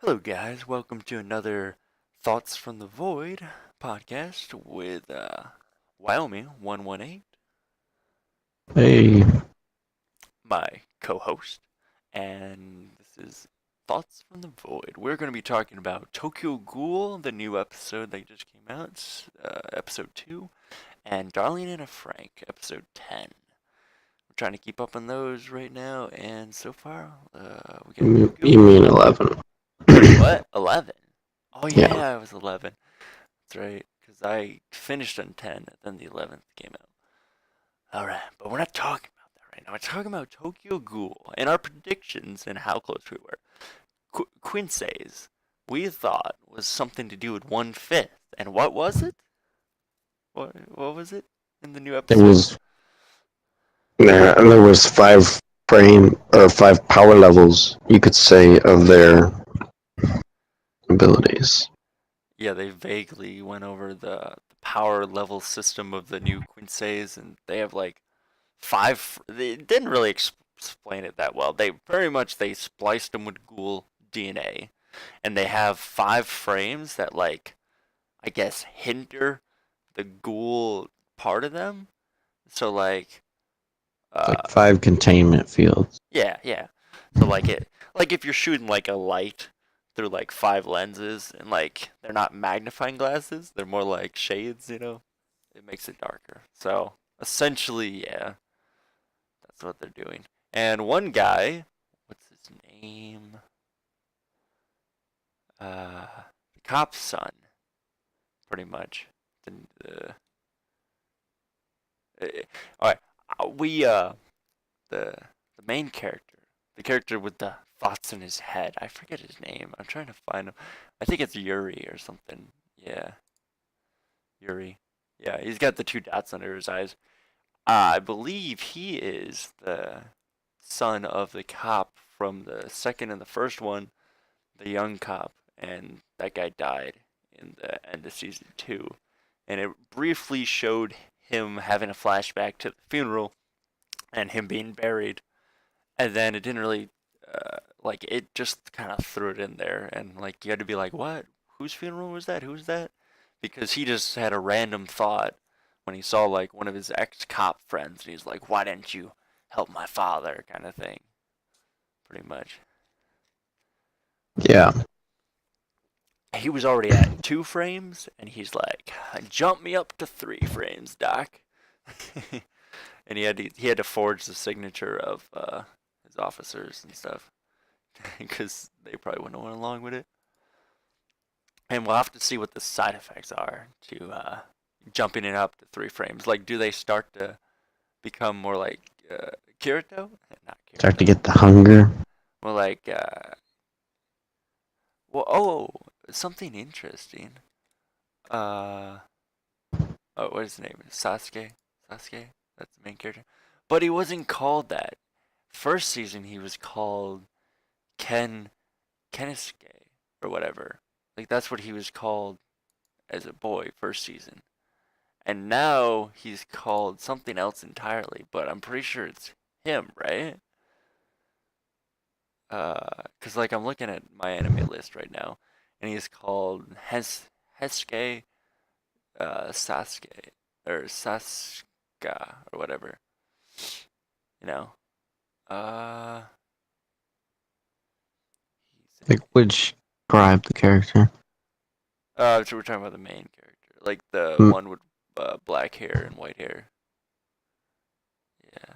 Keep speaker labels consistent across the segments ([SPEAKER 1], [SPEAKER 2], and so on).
[SPEAKER 1] Hello, guys. Welcome to another Thoughts from the Void podcast with Wyoming 118,
[SPEAKER 2] Hey,
[SPEAKER 1] my co-host, and this is Thoughts from the Void. We're going to be talking about Tokyo Ghoul, the new episode that just came out, episode 2, and Darling and a Frank, episode 10. We're trying to keep up on those right now, and so far, we got Tokyo
[SPEAKER 2] you
[SPEAKER 1] Ghoul.
[SPEAKER 2] mean 11?
[SPEAKER 1] What? 11? Oh
[SPEAKER 2] Yeah,
[SPEAKER 1] yeah, it was 11. That's right, because I finished on 10, and then the 11th came out. Alright, but we're not talking about that right now. We're talking about Tokyo Ghoul and our predictions and how close we were. Quincy's, we thought was something to do with 1/5. And what was it? What was it in the new
[SPEAKER 2] it
[SPEAKER 1] episode?
[SPEAKER 2] was. There was five power levels, you could say, of their abilities.
[SPEAKER 1] Yeah, they vaguely went over the power level system of the new Quincy's, and they have like five. They didn't really explain it that well. They very much they spliced them with ghoul DNA, and they have five frames that I guess hinder the ghoul part of them. So
[SPEAKER 2] Like five containment fields.
[SPEAKER 1] yeah. So like if you're shooting like a light through like five lenses and they're not magnifying glasses, they're more like shades. It makes it darker. So essentially, yeah, that's what they're doing. And one guy, what's his name? The cop's son, pretty much. Uh, all right, the the main character, the character with the thoughts in his head. I forget his name. I'm trying to find him. I think it's Yuri or something. Yeah, Yuri. Yeah, he's got the two dots under his eyes. I believe he is the son of the cop from the second and the first one, the young cop, and that guy died in the end of season 2. And it briefly showed him having a flashback to the funeral and him being buried, and then it didn't really it just kind of threw it in there, and you had to be like, what? Whose funeral was that? Who's that? Because he just had a random thought when he saw one of his ex-cop friends, and he's like, why didn't you help my father, kind of thing, pretty much.
[SPEAKER 2] Yeah,
[SPEAKER 1] He was already at 2 frames, and he's like, jump me up to 3 frames, Doc. And he had to forge the signature of his officers and stuff because they probably wouldn't have went along with it. And we'll have to see what the side effects are to jumping it up to 3 frames. Do they start to become more like Kirito? Not
[SPEAKER 2] start to
[SPEAKER 1] Kirito.
[SPEAKER 2] get the hunger.
[SPEAKER 1] More like oh, something interesting. Uh, oh, what is his name? Sasuke. Sasuke. That's the main character. But he wasn't called that. First season he was called Kenisuke or whatever. That's what he was called as a boy first season. And now he's called something else entirely, but I'm pretty sure it's him, right? Cause I'm looking at my anime list right now, and he's called Hesuke Sasuke or Sasuka or whatever. You know. Uh,
[SPEAKER 2] Like which describe the character?
[SPEAKER 1] so we're talking about the main character, like the
[SPEAKER 2] Mm,
[SPEAKER 1] one with black hair and white hair. Yeah.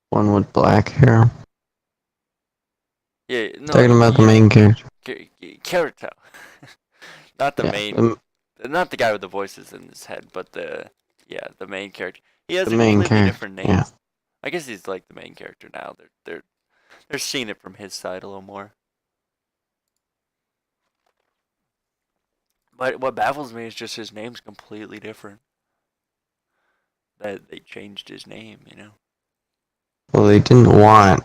[SPEAKER 2] One with black hair.
[SPEAKER 1] Yeah. No.
[SPEAKER 2] Talking about the
[SPEAKER 1] Yeah.
[SPEAKER 2] main character.
[SPEAKER 1] Kirito. Not the
[SPEAKER 2] Yeah,
[SPEAKER 1] main. Not the guy with the voices in his head, but the main character. He has
[SPEAKER 2] the
[SPEAKER 1] a
[SPEAKER 2] main
[SPEAKER 1] completely
[SPEAKER 2] character.
[SPEAKER 1] different name.
[SPEAKER 2] Yeah,
[SPEAKER 1] I guess he's like the main character now. They're seeing it from his side a little more. But what baffles me is just his name's completely different. That they changed his name.
[SPEAKER 2] well, they didn't want.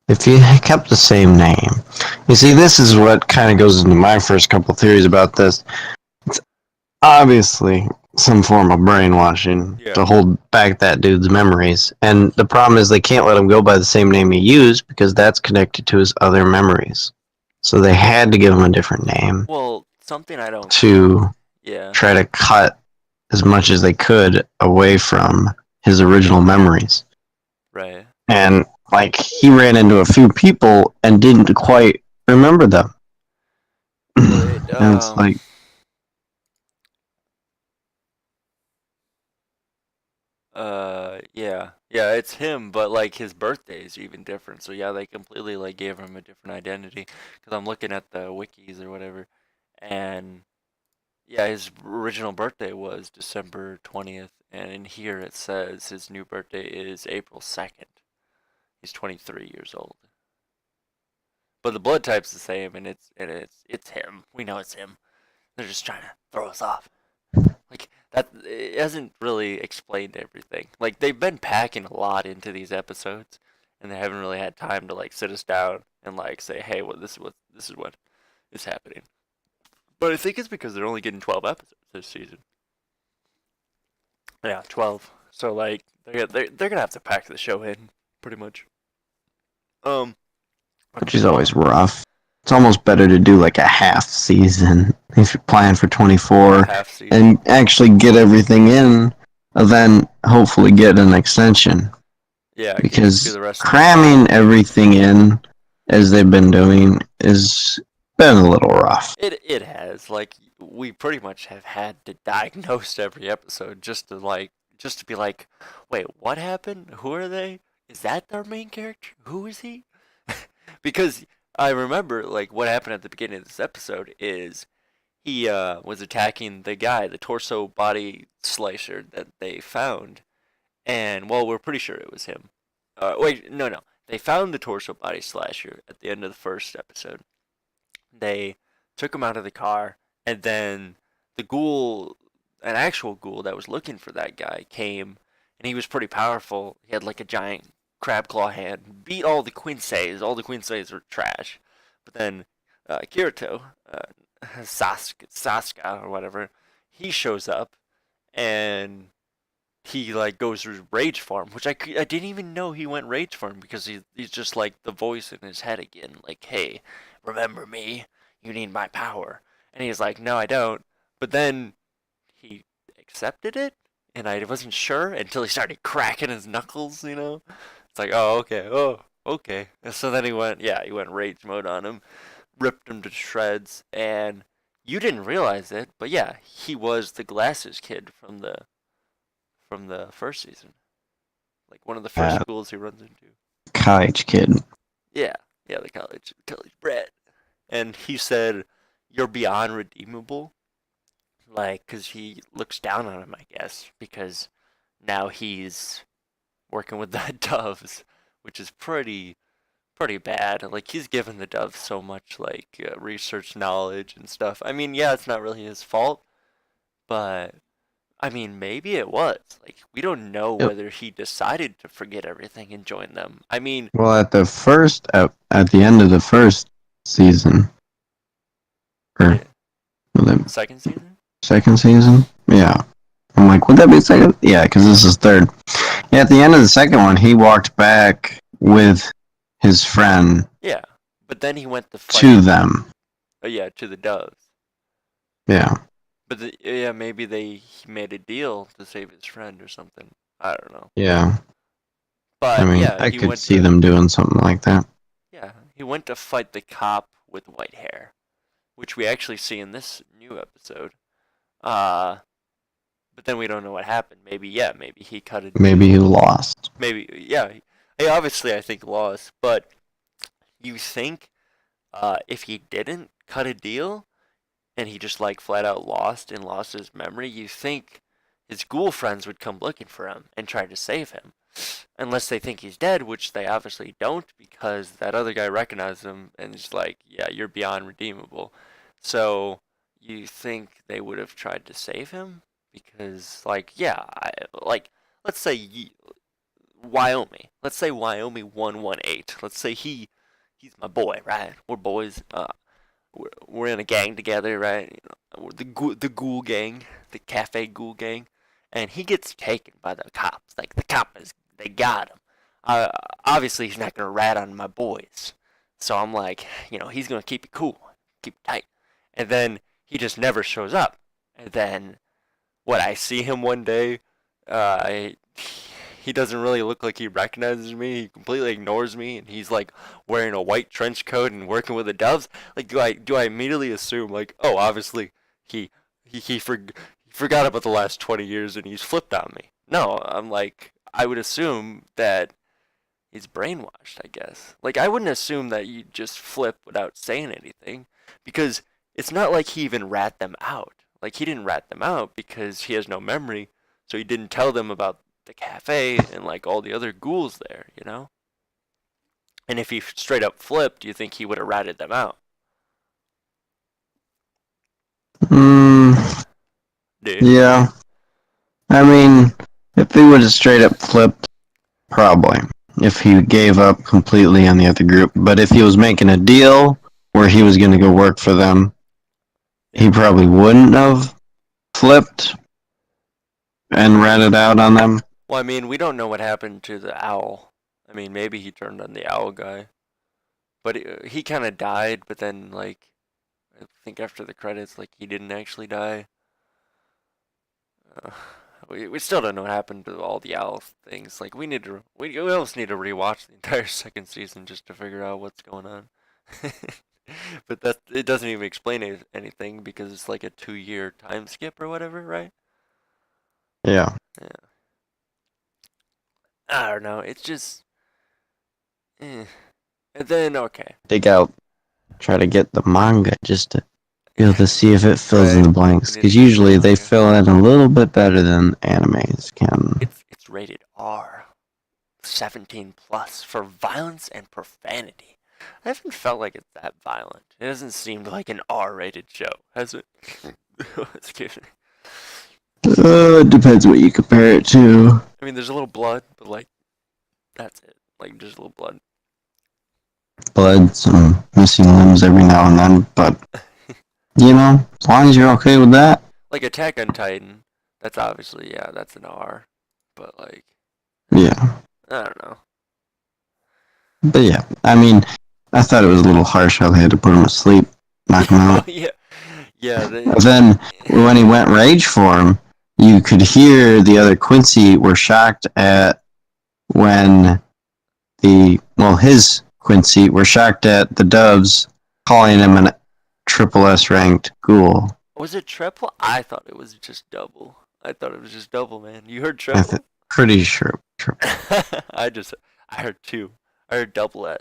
[SPEAKER 2] If you kept the same name, you see, this is what kind of goes into my first couple theories about this. It's obviously some form of brainwashing
[SPEAKER 1] Yeah.
[SPEAKER 2] to hold back that dude's memories. And the problem is they can't let him go by the same name he used because that's connected to his other memories. So they had to give him a different name
[SPEAKER 1] Well, something I don't get.
[SPEAKER 2] to
[SPEAKER 1] Yeah.
[SPEAKER 2] try to cut as much as they could away from his original memories.
[SPEAKER 1] Right.
[SPEAKER 2] And like he ran into a few people and didn't quite remember them.
[SPEAKER 1] Well, it
[SPEAKER 2] And it's like,
[SPEAKER 1] yeah. Yeah, it's him, but like his birthday is even different. So yeah, they completely like gave him a different identity. Because I'm looking at the wikis or whatever, and yeah, his original birthday was December 20th, and in here it says his new birthday is April 2nd. He's 23 years old. But the blood type's the same, and it's him. We know it's him. They're just trying to throw us off. Like that, it hasn't really explained everything. Like they've been packing a lot into these episodes, and they haven't really had time to like sit us down and like say, hey, well, this is what is happening. But I think it's because they're only getting 12 episodes this season. Yeah, 12. So like they're gonna have to pack the show in pretty much. Um,
[SPEAKER 2] which is always rough. It's almost better to do like a half season if you're planning for
[SPEAKER 1] a
[SPEAKER 2] 24
[SPEAKER 1] half season.
[SPEAKER 2] and actually get everything in, then hopefully get an extension.
[SPEAKER 1] Yeah, do
[SPEAKER 2] Because
[SPEAKER 1] the rest of the season.
[SPEAKER 2] cramming everything in as they've been doing is been a little rough.
[SPEAKER 1] It has like we pretty much have had to diagnose every episode just to be like, wait, what happened? Who are they? Is that our main character? Who is he? Because I remember like what happened at the beginning of this episode is he was attacking the guy, the torso body slicer that they found, and well, we're pretty sure it was him. Wait, no, they found the torso body slasher at the end of the first episode. They took him out of the car, and then the ghoul, an actual ghoul that was looking for that guy, came, and he was pretty powerful. He had like a giant crab claw hand, beat all the Quincy's. All the Quincy's were trash. But then Kirito, Saska or whatever, he shows up, and he like goes through rage form, which I didn't even know he went rage form because he's just like the voice in his head again, like, hey, remember me? You need my power. And he's like, no, I don't. But then he accepted it, and I wasn't sure until he started cracking his knuckles. It's like, oh, okay. And so then he went rage mode on him, ripped him to shreds, and you didn't realize it, but yeah, he was the glasses kid from the first season. Like one of the first
[SPEAKER 2] Uh,
[SPEAKER 1] schools he runs into.
[SPEAKER 2] College kid.
[SPEAKER 1] Yeah, yeah, the college brat. And he said, "You're beyond redeemable." Like, cause he looks down on him, I guess, because now he's working with the doves, which is pretty bad. Like he's given the doves so much like research knowledge and stuff. I mean, yeah, it's not really his fault, but I mean, maybe it was. Like, we don't know
[SPEAKER 2] Yep.
[SPEAKER 1] whether he decided to forget everything and join them. I mean,
[SPEAKER 2] Well, at the end of the first season, or
[SPEAKER 1] yeah,
[SPEAKER 2] the
[SPEAKER 1] second season?
[SPEAKER 2] second season, yeah. I'm like, would that be second? Yeah, because this is third. Yeah, at the end of the second one, he walked back with his friend
[SPEAKER 1] Yeah. But then he went to fight,
[SPEAKER 2] to them.
[SPEAKER 1] yeah, to the doves.
[SPEAKER 2] Yeah,
[SPEAKER 1] But yeah, maybe he made a deal to save his friend or something. I don't know.
[SPEAKER 2] yeah. I
[SPEAKER 1] But
[SPEAKER 2] mean,
[SPEAKER 1] yeah,
[SPEAKER 2] I could see them doing something like that.
[SPEAKER 1] he went to fight the cop with white hair, which we actually see in this new episode. Uh, but then we don't know what happened. Maybe he cut a
[SPEAKER 2] Maybe he
[SPEAKER 1] deal.
[SPEAKER 2] lost.
[SPEAKER 1] Maybe, yeah. He obviously, I think, lost. But you think if he didn't cut a deal and he just like flat out lost and lost his memory, you think his ghoul friends would come looking for him and try to save him. Unless they think he's dead, which they obviously don't because that other guy recognized him and is like, yeah, you're beyond redeemable. So you think they would have tried to save him? Because, like, yeah, like, let's say Wyoming. Let's say Wyoming 118. Let's say he's my boy, right? We're boys. We're in a gang together, right? We're the ghoul gang, the cafe ghoul gang, and he gets taken by the cops. Like the cop is, they got him. Uh, Obviously he's not gonna rat on my boys. So I'm like, he's gonna keep it cool, keep it tight, and then he just never shows up. And then I see him one day, uh, he doesn't really look like he recognizes me. He completely ignores me, and he's like wearing a white trench coat and working with the doves. Like, do I immediately assume like, oh, obviously he he forgot about the last 20 years and he's flipped on me? No, I'm like, I would assume that he's brainwashed, I guess. Like, I wouldn't assume that you just flip without saying anything, because it's not like he even rat them out. Like, he didn't rat them out because he has no memory, so he didn't tell them about the cafe and like all the other ghouls there. And if he straight up flipped, do you think he would have ratted them out?
[SPEAKER 2] Mm,
[SPEAKER 1] Dude.
[SPEAKER 2] yeah. I mean, if he would have straight up flipped, probably. If he gave up completely on the other group. But if he was making a deal where he was going to go work for them, he probably wouldn't have flipped and ratted out on them.
[SPEAKER 1] Well, I mean, we don't know what happened to the owl. I mean, maybe he turned on the owl guy, but he kind of died. But then, like, I think after the credits, like, he didn't actually die. Uh, we still don't know what happened to all the owl things. Like, we almost need to rewatch the entire second season just to figure out what's going on. But it doesn't even explain anything because it's like a 2-year time skip or whatever, right?
[SPEAKER 2] Yeah.
[SPEAKER 1] Yeah. I don't know. It's just, And then okay,
[SPEAKER 2] Dig out, try to get the manga just to be able to see if it fills in
[SPEAKER 1] right.
[SPEAKER 2] the
[SPEAKER 1] We
[SPEAKER 2] blanks.
[SPEAKER 1] need to
[SPEAKER 2] Because
[SPEAKER 1] get the
[SPEAKER 2] usually they
[SPEAKER 1] manga.
[SPEAKER 2] fill in a little bit better than animes can.
[SPEAKER 1] It's rated R, 17 plus for violence and profanity. I haven't felt like it's that violent. It hasn't seemed like an R-rated show, has it? Excuse me.
[SPEAKER 2] It depends what you compare it to.
[SPEAKER 1] I mean, there's a little blood, but like that's it. Like just a little blood.
[SPEAKER 2] Blood, some missing limbs every now and then, but as long as you're okay with that.
[SPEAKER 1] Like Attack on Titan, that's obviously that's an R, but like
[SPEAKER 2] Yeah.
[SPEAKER 1] I don't know.
[SPEAKER 2] But yeah, I mean, I thought it was a little harsh how they had to put him to sleep, knock him
[SPEAKER 1] Oh
[SPEAKER 2] out.
[SPEAKER 1] yeah, yeah.
[SPEAKER 2] But then when he went rage for him, you could hear the other Quincy were shocked at when his Quincy were shocked at the Doves calling him an triple S ranked ghoul.
[SPEAKER 1] Was it triple? I thought it was just double. I thought it was just double, man. You heard
[SPEAKER 2] I
[SPEAKER 1] triple?
[SPEAKER 2] pretty sure triple.
[SPEAKER 1] I just I heard two. I heard double S,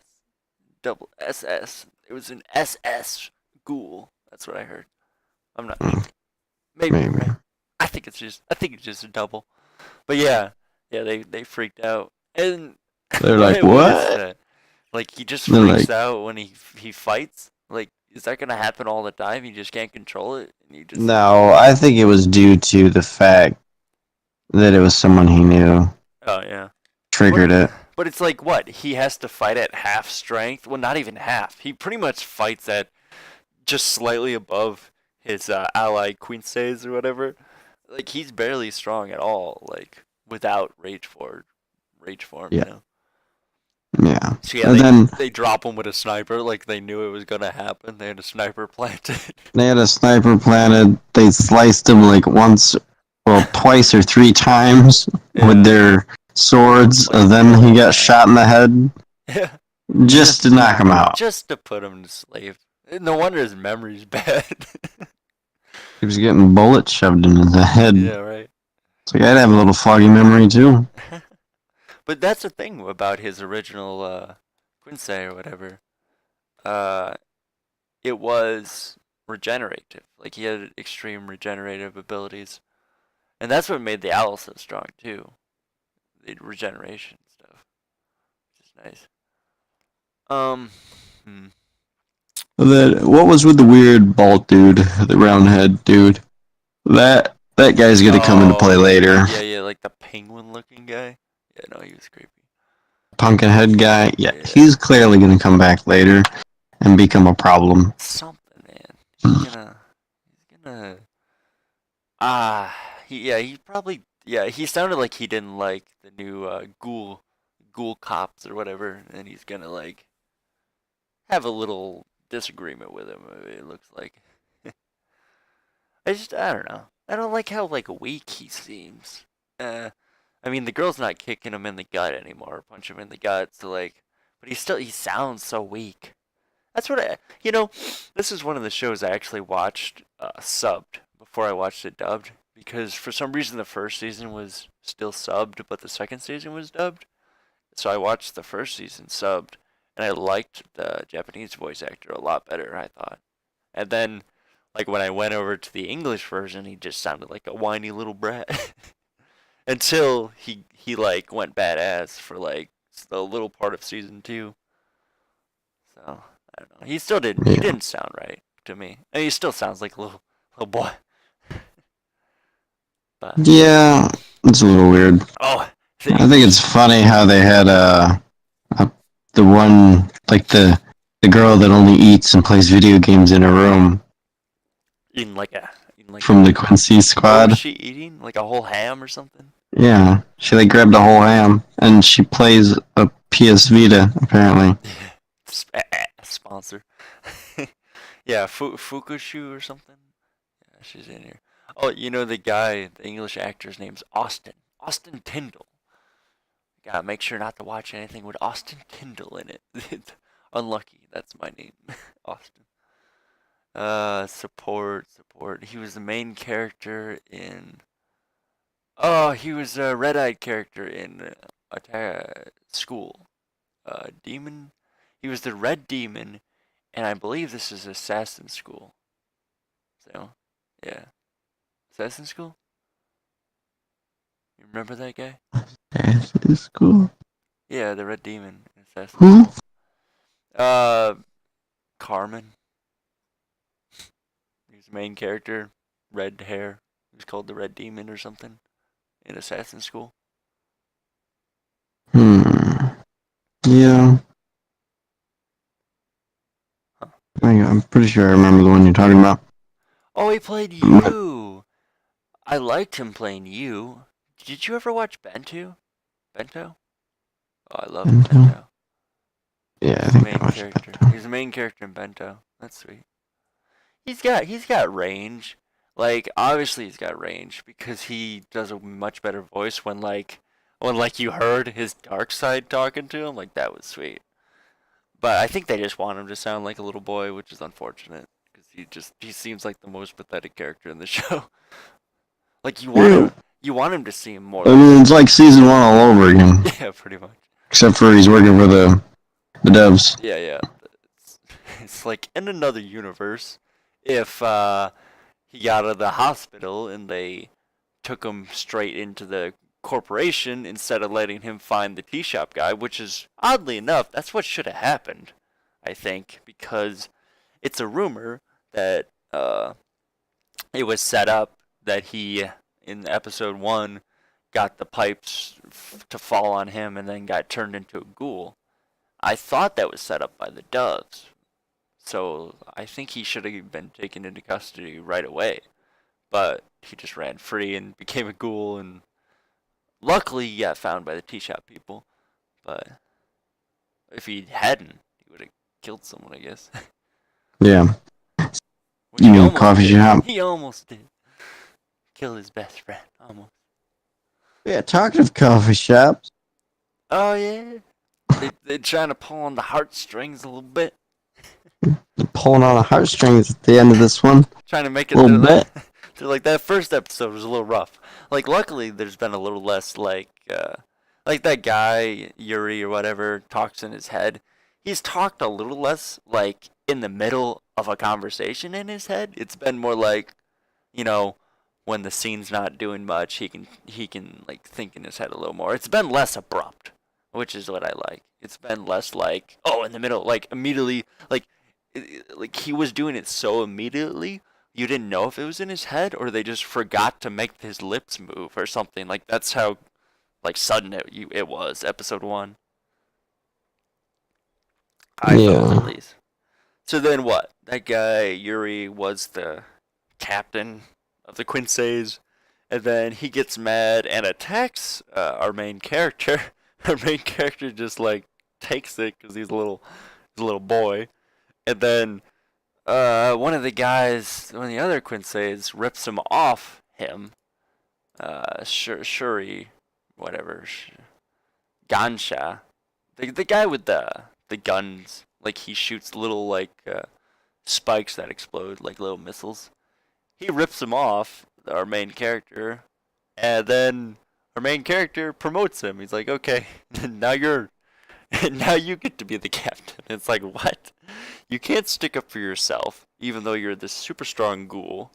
[SPEAKER 1] double SS. It was an SS ghoul. That's what I heard. I'm not sure. Maybe you're
[SPEAKER 2] Maybe.
[SPEAKER 1] right. I think it's just a double. But yeah, they freaked out. And
[SPEAKER 2] They're like,
[SPEAKER 1] what is
[SPEAKER 2] what?
[SPEAKER 1] that? Like he just
[SPEAKER 2] They're
[SPEAKER 1] freaks
[SPEAKER 2] like,
[SPEAKER 1] out when he fights? Like is that gonna happen all the time? You just can't control it and you just
[SPEAKER 2] no, I think it was due to the fact that it was someone he knew
[SPEAKER 1] Oh yeah.
[SPEAKER 2] triggered it.
[SPEAKER 1] But it's like what? He has to fight at half strength? Well, not even half. He pretty much fights at just slightly above his ally Quinces or whatever. Like he's barely strong at all. Like without rage form,
[SPEAKER 2] Yeah.
[SPEAKER 1] you know.
[SPEAKER 2] Yeah.
[SPEAKER 1] So yeah,
[SPEAKER 2] And then
[SPEAKER 1] they drop him with a sniper. Like they knew it was gonna happen. They had a sniper planted.
[SPEAKER 2] they had a sniper planted. They sliced him like twice or three times with their swords.
[SPEAKER 1] Like,
[SPEAKER 2] And then he got
[SPEAKER 1] yeah.
[SPEAKER 2] shot in the head
[SPEAKER 1] Yeah.
[SPEAKER 2] just to knock him out.
[SPEAKER 1] Just to put him to sleep. No wonder his memory's bad.
[SPEAKER 2] He was getting bullets shoved in his head.
[SPEAKER 1] Yeah, right.
[SPEAKER 2] It's like I'd have a little foggy memory too.
[SPEAKER 1] But that's the thing about his original Quince or whatever. Uh, it was regenerative. Like he had extreme regenerative abilities, and that's what made the owl so strong too. The regeneration stuff, which is nice. Um, hmm.
[SPEAKER 2] And then what was with the weird bald dude, the round head dude? That guy's gonna come into play later.
[SPEAKER 1] Yeah, like the penguin-looking guy. Yeah, no, he was creepy.
[SPEAKER 2] Pumpkin head guy. Yeah, he's clearly gonna come back later and become a problem.
[SPEAKER 1] Something, man. He's gonna. He probably. Yeah, he sounded like he didn't like the new ghoul cops or whatever, and he's gonna like have a little disagreement with him. It looks like. I don't know. I don't like how like weak he seems. I mean the girl's not kicking him in the gut anymore, punch him in the gut. So like, but he sounds so weak. That's what this is one of the shows I actually watched subbed before I watched it dubbed because for some reason the first season was still subbed, but the second season was dubbed. So I watched the first season subbed, and I liked the Japanese voice actor a lot better, I thought. And then, like when I went over to the English version, he just sounded like a whiny little brat. Until he like went badass for like a little part of season 2. So I don't know. He still didn't. He
[SPEAKER 2] Yeah.
[SPEAKER 1] didn't sound right to me. I mean, he still sounds like a little boy. But
[SPEAKER 2] Yeah, it's a little weird.
[SPEAKER 1] oh,
[SPEAKER 2] I think it's funny how they had the one like the girl that only eats and plays video games in a room
[SPEAKER 1] in like a
[SPEAKER 2] from the Quincy
[SPEAKER 1] what was
[SPEAKER 2] squad.
[SPEAKER 1] she eating? Like a whole ham or something?
[SPEAKER 2] Yeah, she like grabbed a whole ham and she plays a PS Vita apparently.
[SPEAKER 1] Sponsor. Yeah, Fukushu or something. Yeah, she's in here. Oh, you know the guy, the English actor's name's Austin. Austin Tyndall. Gotta make sure not to watch anything with Austin Tyndall in it. Unlucky, that's my name. Austin. Support. He was the main character in. Oh, he was a red-eyed character in School. Demon. He was the Red Demon, and I believe this is Assassin School. So, yeah. Assassin School? You remember that guy?
[SPEAKER 2] It's cool.
[SPEAKER 1] Yeah, the Red Demon in Assassin
[SPEAKER 2] Who?
[SPEAKER 1] School. Carmen. He's the main character. Red hair. He was called the Red Demon or something in Assassin School.
[SPEAKER 2] Yeah.
[SPEAKER 1] Huh.
[SPEAKER 2] I'm pretty sure I remember the one you're talking about.
[SPEAKER 1] Oh, he played you. I liked him playing you. Did you ever watch Bento? Bento? Oh, I love Bento.
[SPEAKER 2] Yeah, I
[SPEAKER 1] He's the
[SPEAKER 2] think
[SPEAKER 1] main
[SPEAKER 2] I watched
[SPEAKER 1] character.
[SPEAKER 2] that.
[SPEAKER 1] He's the main character in Bento. That's sweet. He's got range. Like obviously he's got range because he does a much better voice when you heard his dark side talking to him. Like that was sweet. But I think they just want him to sound like a little boy, which is unfortunate because he seems like the most pathetic character in the show. Like you want him to seem more.
[SPEAKER 2] I mean, it's like season 1 all over again.
[SPEAKER 1] Yeah, pretty much.
[SPEAKER 2] Except for he's working for the devs.
[SPEAKER 1] Yeah. It's like in another universe, if he got out of the hospital and they took him straight into the corporation instead of letting him find the tea shop guy, which is oddly enough, that's what should have happened, I think, because it's a rumor that it was set up that he, in episode 1, got the pipes to fall on him and then got turned into a ghoul. I thought that was set up by the doves. So I think he should have been taken into custody right away. But he just ran free and became a ghoul, and luckily he got found by the tea shop people. But if he hadn't, he would have killed someone, I guess.
[SPEAKER 2] Yeah.
[SPEAKER 1] Which
[SPEAKER 2] You
[SPEAKER 1] he
[SPEAKER 2] mean
[SPEAKER 1] almost
[SPEAKER 2] coffee
[SPEAKER 1] did.
[SPEAKER 2] shop?
[SPEAKER 1] He almost did. Kill his best friend, almost.
[SPEAKER 2] Yeah, talking of coffee shops.
[SPEAKER 1] Oh yeah. They're trying to pull on the heartstrings a little bit.
[SPEAKER 2] Pulling on the heartstrings at the end of this one.
[SPEAKER 1] Trying to make it
[SPEAKER 2] A little bit.
[SPEAKER 1] like that first episode was a little rough. Like luckily there's been a little less like that guy Yuri or whatever talks in his head. He's talked a little less like in the middle of a conversation in his head. It's been more like, you know, when the scene's not doing much, he can like think in his head a little more. It's been less abrupt, which is what I like. It's been less like, oh, in the middle, like immediately, like he was doing it so immediately you didn't know if it was in his head or they just forgot to make his lips move or something. Like that's how like sudden it was. Episode 1. I felt at least. So then what? That guy Yuri was the captain of the Quincy's, and then he gets mad and attacks our main character. Our main character just like takes it because he's a little boy, And then one of the other Quincy's rips him off him. Shuri, whatever, Gansha, the guy with the guns, like he shoots little like spikes that explode like little missiles. He rips him off, our main character, and then our main character promotes him. He's like, okay, now you're now you get to be the captain. It's like, what? You can't stick up for yourself, even though you're this super strong ghoul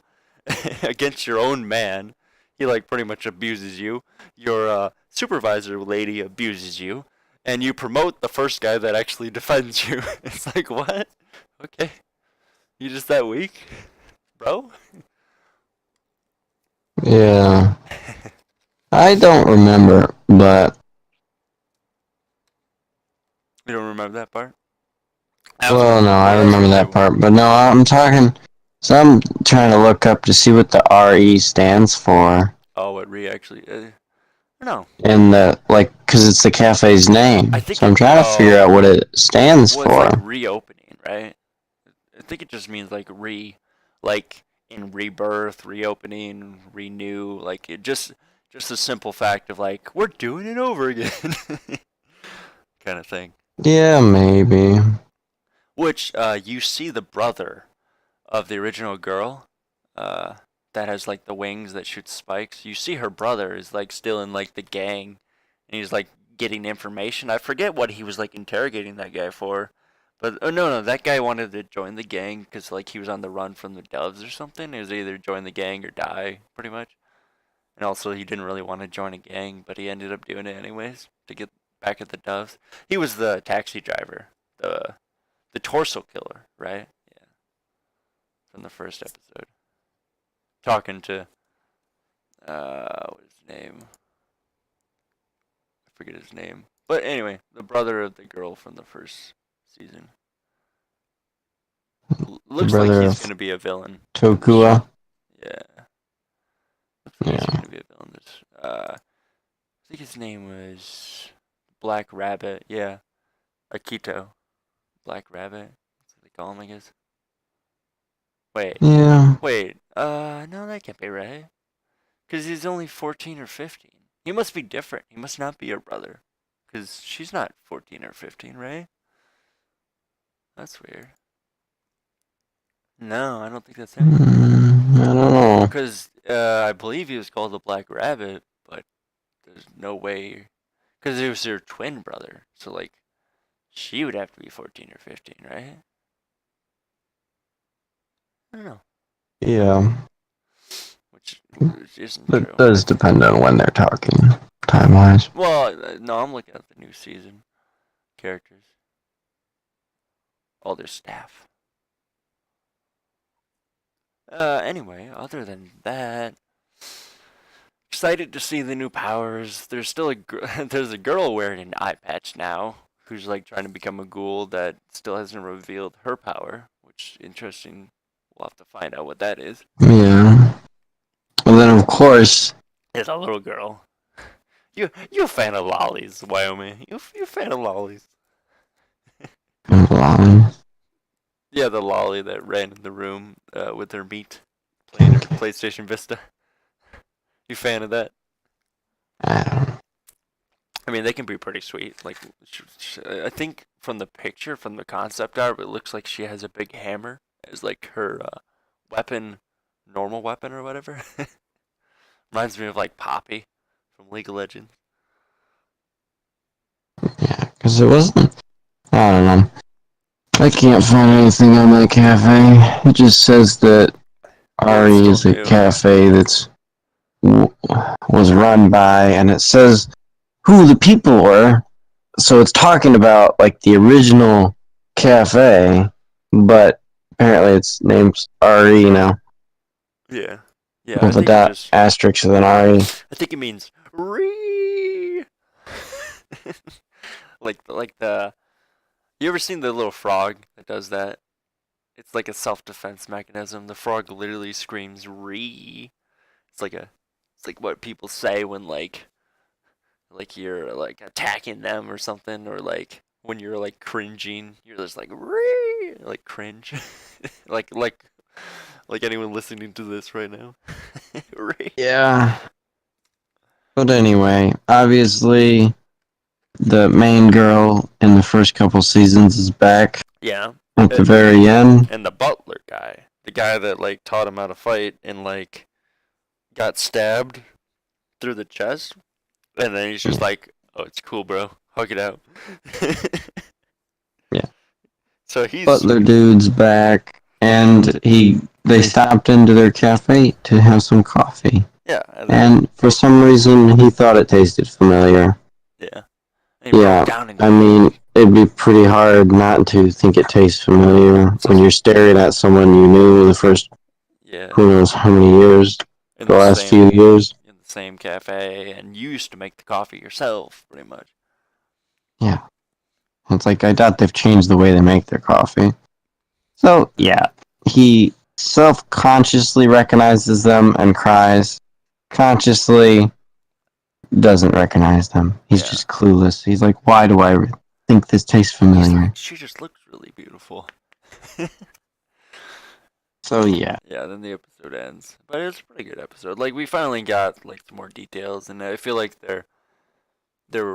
[SPEAKER 1] against your own man. He like pretty much abuses you. Your supervisor lady abuses you, and you promote the first guy that actually defends you. It's like, what? Okay, you just that weak, bro?
[SPEAKER 2] Yeah. I don't remember, but
[SPEAKER 1] You don't remember that part? That was
[SPEAKER 2] well,
[SPEAKER 1] one.
[SPEAKER 2] no, I
[SPEAKER 1] That was
[SPEAKER 2] remember
[SPEAKER 1] one of
[SPEAKER 2] that
[SPEAKER 1] my.
[SPEAKER 2] part. But no, I'm talking. So I'm trying to look up to see what the RE stands for,
[SPEAKER 1] Oh, what Ree actually? No,
[SPEAKER 2] and the like, because it's the cafe's
[SPEAKER 1] I
[SPEAKER 2] name.
[SPEAKER 1] think
[SPEAKER 2] So
[SPEAKER 1] it.
[SPEAKER 2] I'm trying to figure
[SPEAKER 1] Oh,
[SPEAKER 2] out what it stands
[SPEAKER 1] well, it's
[SPEAKER 2] for.
[SPEAKER 1] like reopening, right? I think it just means like in rebirth, reopening, renew. Like it just a simple fact of like we're doing it over again, kind of thing.
[SPEAKER 2] Yeah, maybe.
[SPEAKER 1] Which you see the brother of the original girl, uh, that has like the wings that shoot spikes. You see her brother is like still in like the gang, and he's like getting information. I forget what he was like interrogating that guy for, but oh no, that guy wanted to join the gang because like he was on the run from the Doves or something. It was either join the gang or die, pretty much. And also he didn't really want to join a gang, but he ended up doing it anyways to get back at the Doves. He was the taxi driver, the torso killer, right? Yeah, from the first episode. Talking to what's his name? I forget his name. But anyway, the brother of the girl from the first season.
[SPEAKER 2] The
[SPEAKER 1] Looks like
[SPEAKER 2] brother
[SPEAKER 1] he's
[SPEAKER 2] of
[SPEAKER 1] gonna be a villain in this show.
[SPEAKER 2] Tokua.
[SPEAKER 1] Yeah, looks like he's
[SPEAKER 2] Yeah.
[SPEAKER 1] gonna be a villain. This. I think his name was Black Rabbit. Yeah, Akito. Black Rabbit. That's what they call him, I guess. Wait,
[SPEAKER 2] Yeah.
[SPEAKER 1] wait. No, that can't be right. Cause he's only 14 or 15. He must be different. He must not be your brother. Cause she's not 14 or 15, right? That's weird. No, I don't think that's him.
[SPEAKER 2] I don't know.
[SPEAKER 1] Cause I believe he was called the Black Rabbit, but there's no way. Cause it was her twin brother, so like she would have to be 14 or 15, right? I don't know.
[SPEAKER 2] Yeah.
[SPEAKER 1] Which isn't
[SPEAKER 2] It
[SPEAKER 1] true.
[SPEAKER 2] does depend on when they're talking, time wise.
[SPEAKER 1] Well, no, I'm looking at the new season characters, all their staff. Anyway, other than that, excited to see the new powers. There's still there's a girl wearing an eye patch now who's like trying to become a ghoul that still hasn't revealed her power, which interesting. We'll have to find out what that is.
[SPEAKER 2] Yeah. And then, of course,
[SPEAKER 1] It's a little girl. You a fan of lollies, Wyoming? You a fan of lollies?
[SPEAKER 2] Blonde.
[SPEAKER 1] Yeah, the lolly that ran in the room with her meat, playing her PlayStation Vista. You fan of that?
[SPEAKER 2] I don't know.
[SPEAKER 1] I mean, they can be pretty sweet. Like, I think from the picture, from the concept art, it looks like she has a big hammer as like her weapon, normal weapon or whatever. Reminds me of like Poppy from League of Legends.
[SPEAKER 2] Yeah, because it wasn't. I don't know. I can't find anything on that cafe. It just says that
[SPEAKER 1] Well, it's
[SPEAKER 2] Ari
[SPEAKER 1] still
[SPEAKER 2] is a
[SPEAKER 1] new.
[SPEAKER 2] cafe that's was run by, and it says who the people were. So it's talking about like the original cafe, but apparently its name's Ari now
[SPEAKER 1] Yeah, yeah. I
[SPEAKER 2] with a
[SPEAKER 1] think it
[SPEAKER 2] dot
[SPEAKER 1] just.
[SPEAKER 2] asterisk and then Ari.
[SPEAKER 1] I think it means re. like the. You ever seen the little frog that does that? It's like a self-defense mechanism. The frog literally screams "re." It's like a, it's like what people say when like you're like attacking them or something, or like when you're like cringing, you're just like "Ree," like cringe, like like like anyone listening to this right now. Ree.
[SPEAKER 2] Yeah. But anyway, obviously, the main girl in the first couple seasons is back
[SPEAKER 1] Yeah,
[SPEAKER 2] at the
[SPEAKER 1] and
[SPEAKER 2] very end.
[SPEAKER 1] and the butler guy, the guy that like taught him how to fight and like got stabbed through the chest, and then he's just like, "Oh, it's cool, bro. Hug it out."
[SPEAKER 2] Yeah.
[SPEAKER 1] So he's
[SPEAKER 2] Butler
[SPEAKER 1] sweet.
[SPEAKER 2] dude's back, and they stopped into their cafe to have some coffee.
[SPEAKER 1] Yeah, and then
[SPEAKER 2] And for some reason, he thought it tasted familiar.
[SPEAKER 1] yeah, and he broke
[SPEAKER 2] Yeah,
[SPEAKER 1] down in
[SPEAKER 2] I
[SPEAKER 1] tears.
[SPEAKER 2] mean, it'd be pretty hard not to think it tastes familiar when
[SPEAKER 1] So
[SPEAKER 2] you're staring at someone you knew the first,
[SPEAKER 1] yeah,
[SPEAKER 2] who knows how many years,
[SPEAKER 1] in
[SPEAKER 2] the
[SPEAKER 1] the
[SPEAKER 2] last few
[SPEAKER 1] same
[SPEAKER 2] years.
[SPEAKER 1] in the same cafe, and you used to make the coffee yourself, pretty much.
[SPEAKER 2] Yeah, it's like I doubt they've changed the way they make their coffee. So, yeah, he self consciously recognizes them and cries. Consciously doesn't recognize them. He's
[SPEAKER 1] Yeah,
[SPEAKER 2] just clueless. He's like, why do I think this tastes
[SPEAKER 1] he's
[SPEAKER 2] familiar?
[SPEAKER 1] like, she just looks really beautiful.
[SPEAKER 2] So, yeah.
[SPEAKER 1] Yeah, then the episode ends, but it's a pretty good episode. Like we finally got like some more details, and I feel like they're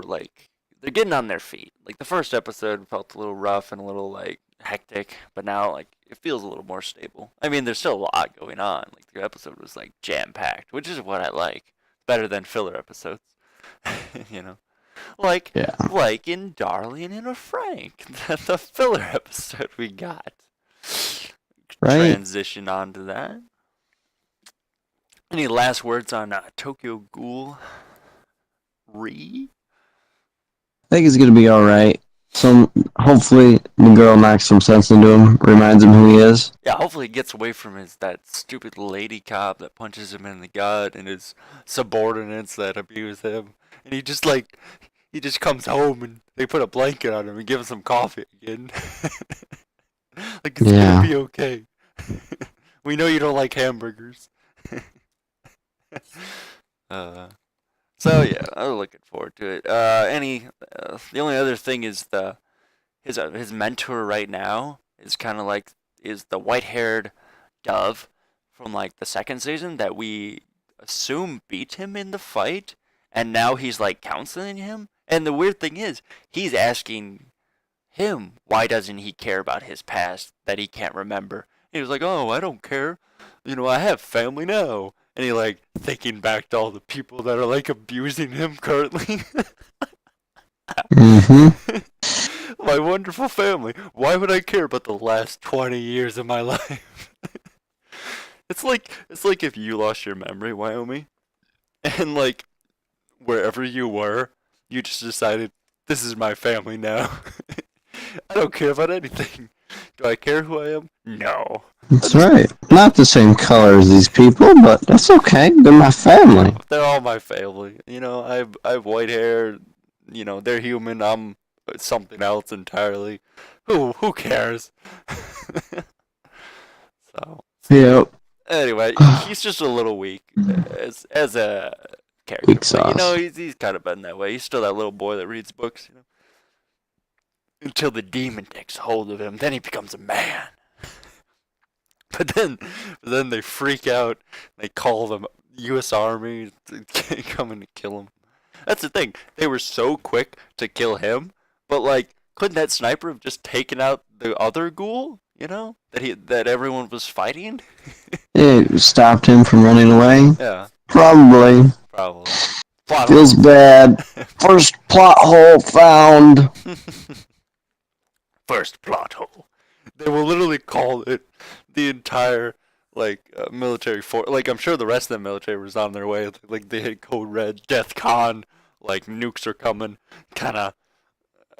[SPEAKER 1] like they're getting on their feet. Like the first episode felt a little rough and a little like hectic, but now like it feels a little more stable. I mean, there's still a lot going on. Like the episode was like jam packed, which is what I like. Better than filler episodes, you know. Like
[SPEAKER 2] Yeah.
[SPEAKER 1] like in Darling in a Frank, the filler episode we got.
[SPEAKER 2] Right?
[SPEAKER 1] Transition onto that. Any last words on Tokyo Ghoul?
[SPEAKER 2] I think he's gonna be alright. Hopefully the girl knocks some sense into him, reminds him who he is.
[SPEAKER 1] Yeah, hopefully he gets away from that stupid lady cop that punches him in the gut and his subordinates that abuse him. And he just comes home and they put a blanket on him and give him some coffee again. Like it's gonna
[SPEAKER 2] Yeah.
[SPEAKER 1] be okay. We know you don't like hamburgers. uh, so yeah, I'm looking forward to it. The only other thing is his mentor right now is kind of like is the white-haired dove from like the second season that we assume beat him in the fight, and now he's like counseling him. And the weird thing is, he's asking him why doesn't he care about his past that he can't remember. He was like, "Oh, I don't care. You know, I have family now." And he like thinking back to all the people that are like abusing him currently.
[SPEAKER 2] Mm-hmm.
[SPEAKER 1] My wonderful family. Why would I care about the last 20 years of my life? It's like if you lost your memory, Wyoming, and like wherever you were, you just decided this is my family now. I don't care about anything. Do I care who I am? No. I
[SPEAKER 2] That's
[SPEAKER 1] just
[SPEAKER 2] right. Not the same color as these people, but that's okay. They're my family.
[SPEAKER 1] they're all my family. You know, I have white hair. You know, they're human. I'm something else entirely. Who cares? So
[SPEAKER 2] Yep.
[SPEAKER 1] anyway, he's just a little weak as a character.
[SPEAKER 2] Weak
[SPEAKER 1] But you know,
[SPEAKER 2] sauce.
[SPEAKER 1] he's kind of been that way. He's still that little boy that reads books. You know, until the demon takes hold of him, then he becomes a man. But then they freak out. They call the U.S. Army to come in to kill him. That's the thing. They were so quick to kill him, but like, couldn't that sniper have just taken out the other ghoul? You know that everyone was fighting.
[SPEAKER 2] It stopped him from running away.
[SPEAKER 1] Yeah,
[SPEAKER 2] Probably.
[SPEAKER 1] probably. Plot
[SPEAKER 2] Feels
[SPEAKER 1] holes.
[SPEAKER 2] bad. First plot hole found.
[SPEAKER 1] First plot hole. They will literally call it the entire like military force. Like I'm sure the rest of the military was on their way. Like they had code red, Death Con, like nukes are coming, kind of,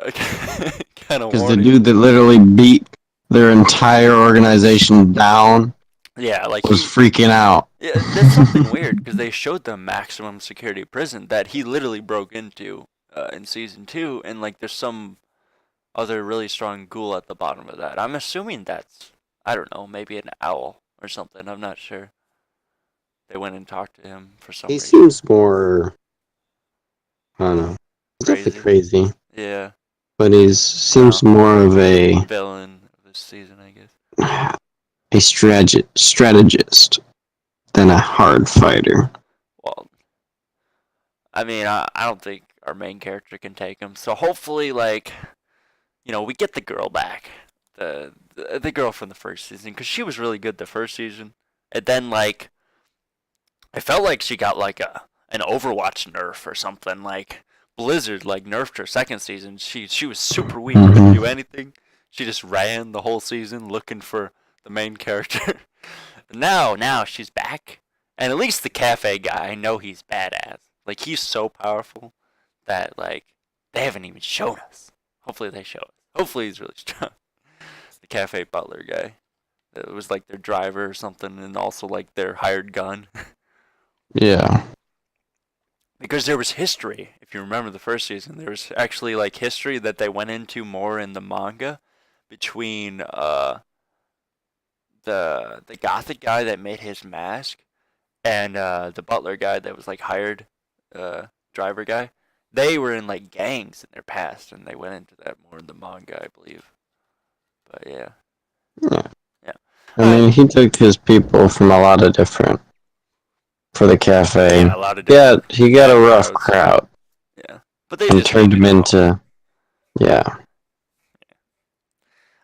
[SPEAKER 1] kind of
[SPEAKER 2] Because the
[SPEAKER 1] warning.
[SPEAKER 2] dude that literally beat their entire organization down
[SPEAKER 1] Yeah, like
[SPEAKER 2] was freaking out.
[SPEAKER 1] yeah, that's something weird because they showed the maximum security prison that he literally broke into in season 2, and like there's some other really strong ghoul at the bottom of that. I'm assuming that's, I don't know, maybe an owl or something. I'm not sure. They went and talked to him for some
[SPEAKER 2] He
[SPEAKER 1] reason.
[SPEAKER 2] seems more, I don't know, he's definitely
[SPEAKER 1] Crazy.
[SPEAKER 2] crazy.
[SPEAKER 1] Yeah.
[SPEAKER 2] but he seems more of
[SPEAKER 1] villain of this season, I guess.
[SPEAKER 2] a strategist than a hard fighter.
[SPEAKER 1] Well, I mean, I don't think our main character can take him. So hopefully, like, we get the girl back, the girl from the first season, because she was really good the first season, and then like, I felt like she got like an Overwatch nerf or something. Like Blizzard like nerfed her second season. She was super weak, couldn't do anything. She just ran the whole season looking for the main character. now she's back, and at least the cafe guy, I know he's badass. Like he's so powerful that like they haven't even shown us. Hopefully they show us. Hopefully he's really strong. The cafe butler guy. It was like their driver or something, and also like their hired gun.
[SPEAKER 2] Yeah.
[SPEAKER 1] Because there was history, if you remember the first season, there was actually like history that they went into more in the manga between the gothic guy that made his mask and the butler guy that was like hired driver guy. They were in like gangs in their past, and they went into that more in the manga, I believe. But yeah.
[SPEAKER 2] Yeah. I mean, he took his people from a lot of different for the cafe.
[SPEAKER 1] Yeah, a lot of different.
[SPEAKER 2] Yeah, he got a rough crowd.
[SPEAKER 1] Yeah, but they
[SPEAKER 2] and
[SPEAKER 1] just
[SPEAKER 2] turned him into. Yeah.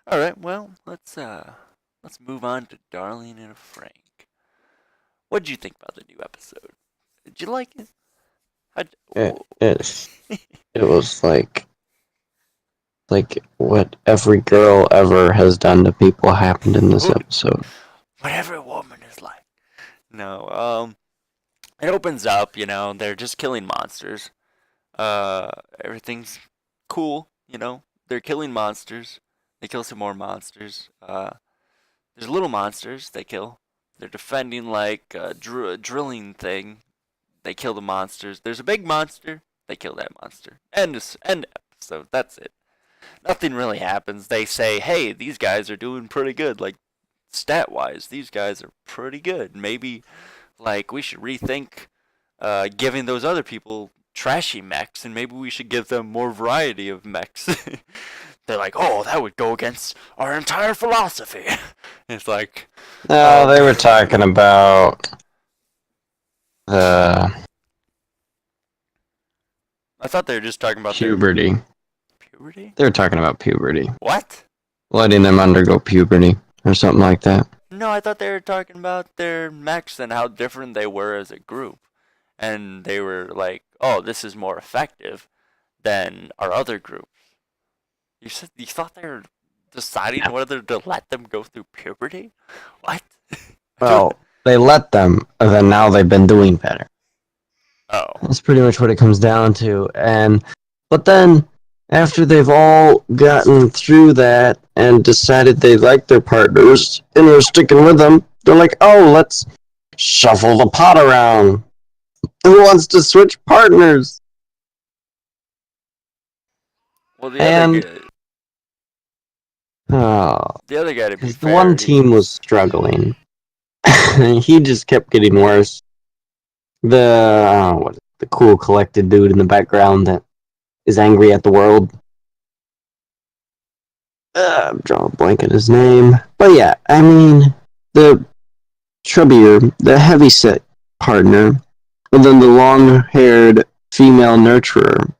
[SPEAKER 1] All right. Well, let's move on to Darlene and Frank. What did you think about the new episode? Did you like it?
[SPEAKER 2] It was like what every girl ever has done to people happened in this episode.
[SPEAKER 1] What every woman is like. No, it opens up, they're just killing monsters. Everything's cool, they're killing monsters. They kill some more monsters. There's little monsters they kill. They're defending like a drilling thing. They kill the monsters. There's a big monster. They kill that monster. End episode. That's it. Nothing really happens. They say, hey, these guys are doing pretty good. Like, stat-wise, these guys are pretty good. Maybe, like, we should rethink giving those other people trashy mechs, and maybe we should give them more variety of mechs. They're like, oh, that would go against our entire philosophy. It's like...
[SPEAKER 2] No, they were talking about...
[SPEAKER 1] I thought they were just talking about
[SPEAKER 2] puberty.
[SPEAKER 1] Puberty?
[SPEAKER 2] They were talking about puberty.
[SPEAKER 1] What?
[SPEAKER 2] Letting them undergo puberty or something like that.
[SPEAKER 1] No, I thought they were talking about their mechs and how different they were as a group. And they were like, oh, this is more effective than our other groups. You thought they were deciding whether to let them go through puberty? What?
[SPEAKER 2] Well, they let them, and then now they've been doing better.
[SPEAKER 1] Oh.
[SPEAKER 2] That's pretty much what it comes down to. But then, after they've all gotten through that and decided they like their partners and they're sticking with them, they're like, oh, let's shuffle the pot around. Who wants to switch partners?
[SPEAKER 1] Well, the other guy, to be fair,
[SPEAKER 2] the one team was struggling. He just kept getting worse. The cool collected dude in the background that is angry at the world. I'm drawing a blank at his name. But yeah, I mean, the chubbier, the heavyset partner, and then the long-haired female nurturer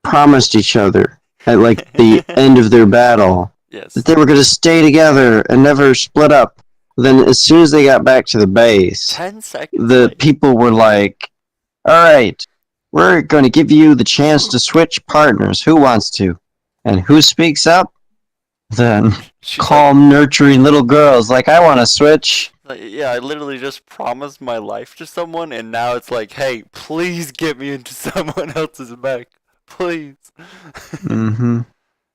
[SPEAKER 2] promised each other at like the end of their battle that they were going to stay together and never split up. Then as soon as they got back to the base,
[SPEAKER 1] 10 seconds
[SPEAKER 2] the people were like, all right, we're going to give you the chance to switch partners. Who wants to? And who speaks up? Then calm, nurturing little girls like, I want to switch.
[SPEAKER 1] Yeah, I literally just promised my life to someone, and now it's like, hey, please get me into someone else's mech. Please.
[SPEAKER 2] Mm-hmm.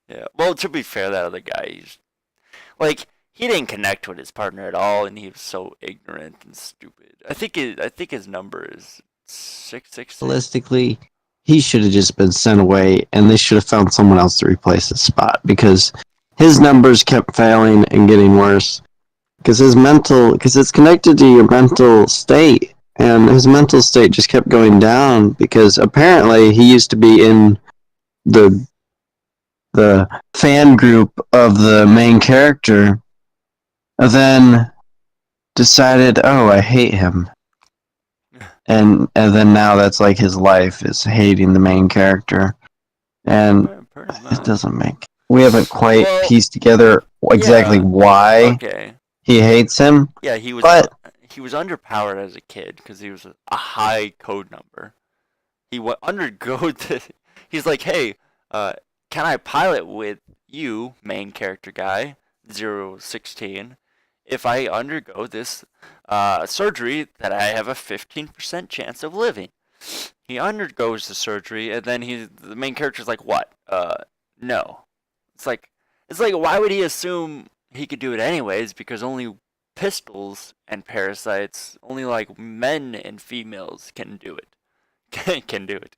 [SPEAKER 1] Yeah. Well, to be fair, that other guy, he didn't connect with his partner at all, and he was so ignorant and stupid. I think his number is 666.
[SPEAKER 2] Realistically, he should have just been sent away, and they should have found someone else to replace his spot, because his numbers kept failing and getting worse. Because it's connected to your mental state, and his mental state just kept going down, because apparently he used to be in the the fan group of the main character then decided, oh, I hate him, and then now that's like his life is hating the main character, and
[SPEAKER 1] Pretty
[SPEAKER 2] it
[SPEAKER 1] much.
[SPEAKER 2] doesn't make. We haven't quite
[SPEAKER 1] Well,
[SPEAKER 2] pieced together exactly
[SPEAKER 1] yeah.
[SPEAKER 2] why
[SPEAKER 1] Okay.
[SPEAKER 2] he hates him,
[SPEAKER 1] Yeah,
[SPEAKER 2] but
[SPEAKER 1] he was underpowered as a kid because he was a high code number. He undergo the. He's like, hey, uh, can I pilot with you, main character guy, 016, if I undergo this surgery that I have a 15% chance of living? He undergoes the surgery, and then the main character's like, what? No. It's like, why would he assume he could do it anyways? Because only pistols and parasites, only like men and females can do it. Can do it.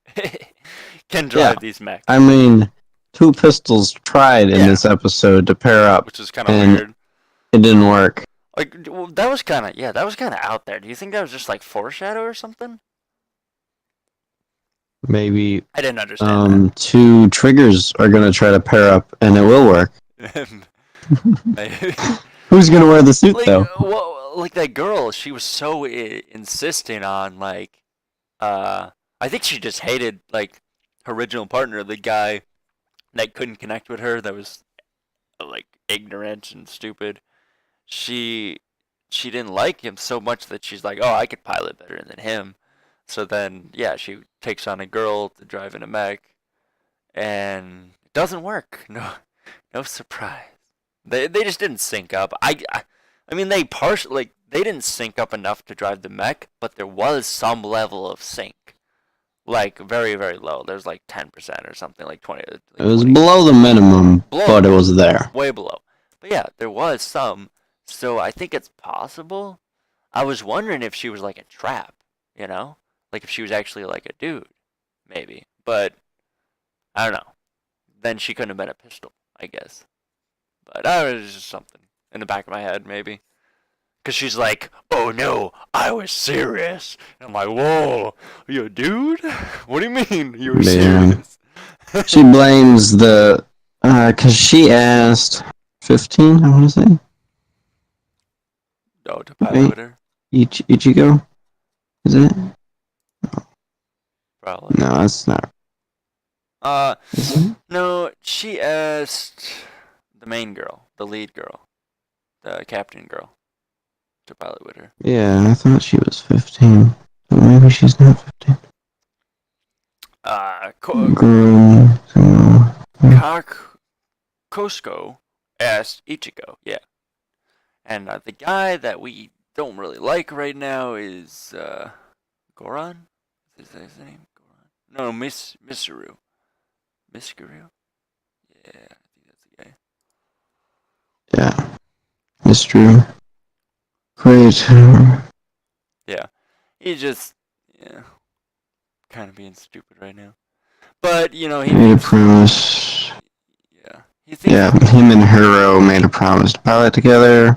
[SPEAKER 1] Can
[SPEAKER 2] yeah,
[SPEAKER 1] drive these mechs.
[SPEAKER 2] I mean, two pistols tried in
[SPEAKER 1] Yeah,
[SPEAKER 2] this episode to pair up,
[SPEAKER 1] which is kind of
[SPEAKER 2] and
[SPEAKER 1] weird.
[SPEAKER 2] it didn't work.
[SPEAKER 1] Like, well, that was kind of that was kind of out there. Do you think that was just like foreshadow or something?
[SPEAKER 2] Maybe
[SPEAKER 1] I didn't understand
[SPEAKER 2] two triggers are gonna try to pair up, and it will work.
[SPEAKER 1] that. Maybe.
[SPEAKER 2] Who's gonna wear the suit
[SPEAKER 1] Like,
[SPEAKER 2] though?
[SPEAKER 1] well, like that girl, she was so insisting on like, I think she just hated like her original partner, the guy that couldn't connect with her, that was like ignorant and stupid. She she didn't like him so much that she's like, oh, I could pilot better than him. So then, yeah, she takes on a girl to drive in a mech, and it doesn't work. No, no surprise. They just didn't sync up. I mean they partially like they didn't sync up enough to drive the mech, but there was some level of sync, like very very low. There's like 10% or something, like 20,
[SPEAKER 2] It
[SPEAKER 1] like
[SPEAKER 2] was
[SPEAKER 1] 20,
[SPEAKER 2] below the minimum,
[SPEAKER 1] below the
[SPEAKER 2] but it
[SPEAKER 1] minimum,
[SPEAKER 2] was there.
[SPEAKER 1] way below. But yeah, there was some. So I think it's possible. I was wondering if she was like a trap, you know, like if she was actually like a dude, maybe. But I don't know. Then she couldn't have been a pistol, I guess. But I was just something in the back of my head, maybe. Because she's like, oh no, I was serious. And I'm like, whoa, you a dude? What do you mean you were
[SPEAKER 2] Yeah.
[SPEAKER 1] serious?
[SPEAKER 2] She blames cause she asked 15, I want to say,
[SPEAKER 1] Oh, to pilot
[SPEAKER 2] right?
[SPEAKER 1] with her?
[SPEAKER 2] Ichigo, is it?
[SPEAKER 1] Probably.
[SPEAKER 2] No, that's not.
[SPEAKER 1] Uh,
[SPEAKER 2] Is it?
[SPEAKER 1] no, she asked the main girl, the lead girl, the captain girl, to pilot with her.
[SPEAKER 2] Yeah, I thought she was 15, but maybe she's not 15.
[SPEAKER 1] Uh,
[SPEAKER 2] Girl,
[SPEAKER 1] Costco asked Ichigo, yeah. And the guy that we don't really like right now is Goran. Is that his name? Goran? No, Misuru. Misuru. Yeah, I think that's the guy.
[SPEAKER 2] yeah, it's true. Great.
[SPEAKER 1] Yeah, he's just kind of being stupid right now. But you know, he
[SPEAKER 2] Made a
[SPEAKER 1] thinks.
[SPEAKER 2] promise.
[SPEAKER 1] Yeah, he
[SPEAKER 2] Yeah,
[SPEAKER 1] thinks.
[SPEAKER 2] him and Hiro made a promise to pilot together,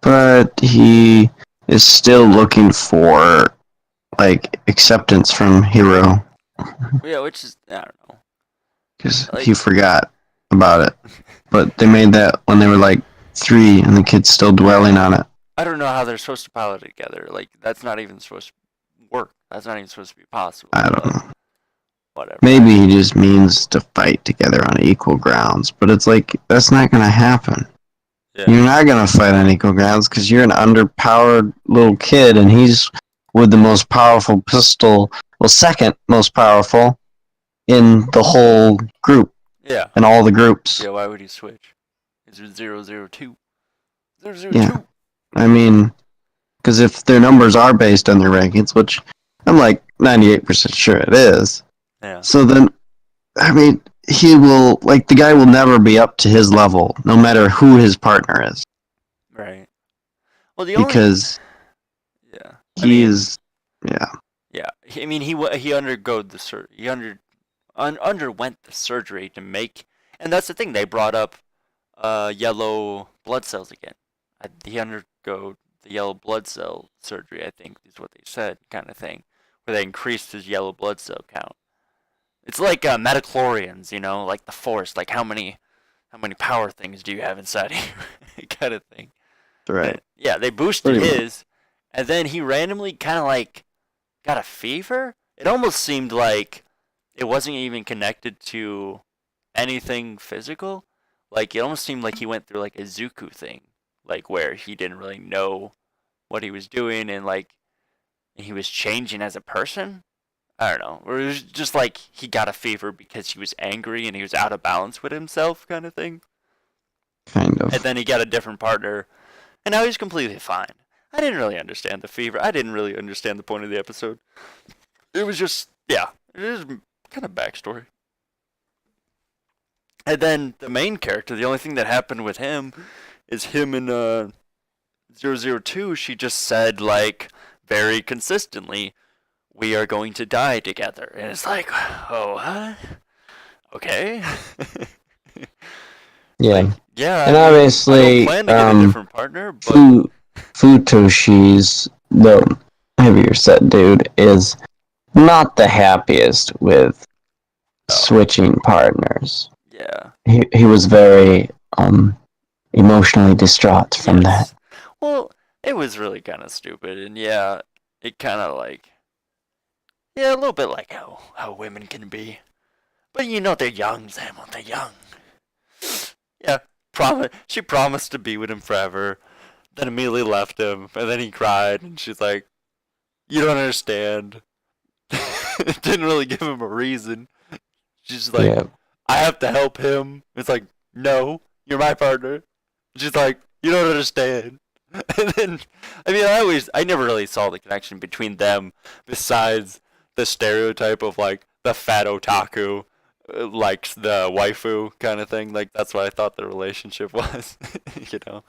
[SPEAKER 2] but he is still looking for like acceptance from Hiro
[SPEAKER 1] Yeah, which is I don't know.
[SPEAKER 2] because
[SPEAKER 1] Like
[SPEAKER 2] he forgot about it. But they made that when they were like 3, and the kid's still dwelling on it.
[SPEAKER 1] I don't know how they're supposed to pilot it together. Like that's not even supposed to work. That's not even supposed to be possible.
[SPEAKER 2] I don't know.
[SPEAKER 1] Whatever.
[SPEAKER 2] Maybe he just means to fight together on equal grounds, but it's like that's not gonna happen.
[SPEAKER 1] Yeah.
[SPEAKER 2] You're not gonna fight on equal grounds because you're an underpowered little kid, and he's with the most powerful pistol, well, second most powerful in the whole group,
[SPEAKER 1] Yeah.
[SPEAKER 2] in all the groups.
[SPEAKER 1] Yeah. Why would he switch? Is it 002? 002.
[SPEAKER 2] Yeah, I mean, because if their numbers are based on their rankings, which I'm like 98% sure it is,
[SPEAKER 1] Yeah.
[SPEAKER 2] so then, I mean, he will, like, the guy will never be up to his level, no matter who his partner is.
[SPEAKER 1] Right. Well,
[SPEAKER 2] Because
[SPEAKER 1] yeah.
[SPEAKER 2] he is, yeah.
[SPEAKER 1] Yeah. I mean, he undergo the underwent the surgery to make, and that's the thing. They brought up yellow blood cells again. He undergo the yellow blood cell surgery, I think is what they said, kind of thing, where they increased his yellow blood cell count. It's like metachlorians, like the Force. Like how many power things do you have inside of you, kind of thing.
[SPEAKER 2] Right.
[SPEAKER 1] Yeah, they boosted
[SPEAKER 2] Pretty much.
[SPEAKER 1] his, and then he randomly kind of like got a fever. It almost seemed like it wasn't even connected to anything physical. Like it almost seemed like he went through like a zucc thing, like where he didn't really know what he was doing and like he was changing as a person. I don't know. Or it was just like he got a fever because he was angry and he was out of balance with himself, kind of thing.
[SPEAKER 2] Kind
[SPEAKER 1] And
[SPEAKER 2] of.
[SPEAKER 1] then he got a different partner, and now he's completely fine. I didn't really understand the fever. I didn't really understand the point of the episode. It was just, yeah, it is kind of backstory. And then the main character, the only thing that happened with him is him and 002. She just said, like, very consistently, we are going to die together. And it's like, oh, what? Okay.
[SPEAKER 2] Yeah.
[SPEAKER 1] Like, yeah,
[SPEAKER 2] And
[SPEAKER 1] I mean, I don't
[SPEAKER 2] obviously,
[SPEAKER 1] plan to get a different partner, but
[SPEAKER 2] Futoshi's the heavier set dude is not the happiest with
[SPEAKER 1] oh,
[SPEAKER 2] switching partners.
[SPEAKER 1] yeah.
[SPEAKER 2] He was very emotionally distraught from that.
[SPEAKER 1] Yes. Well, it was really kind of stupid, and yeah, it kind of like, yeah, a little bit like how women can be. But they're young, Samuel. They're young. Yeah, she promised to be with him forever, then immediately left him, and then he cried, and she's like, "You don't understand." Didn't really give him a reason. She's like,
[SPEAKER 2] Yeah,
[SPEAKER 1] "I have to help him." It's like, "No, you're my partner." She's like, "You don't understand." And then, I mean, I never really saw the connection between them besides the stereotype of like the fat otaku likes the waifu kind of thing. Like that's what I thought the relationship was, you know.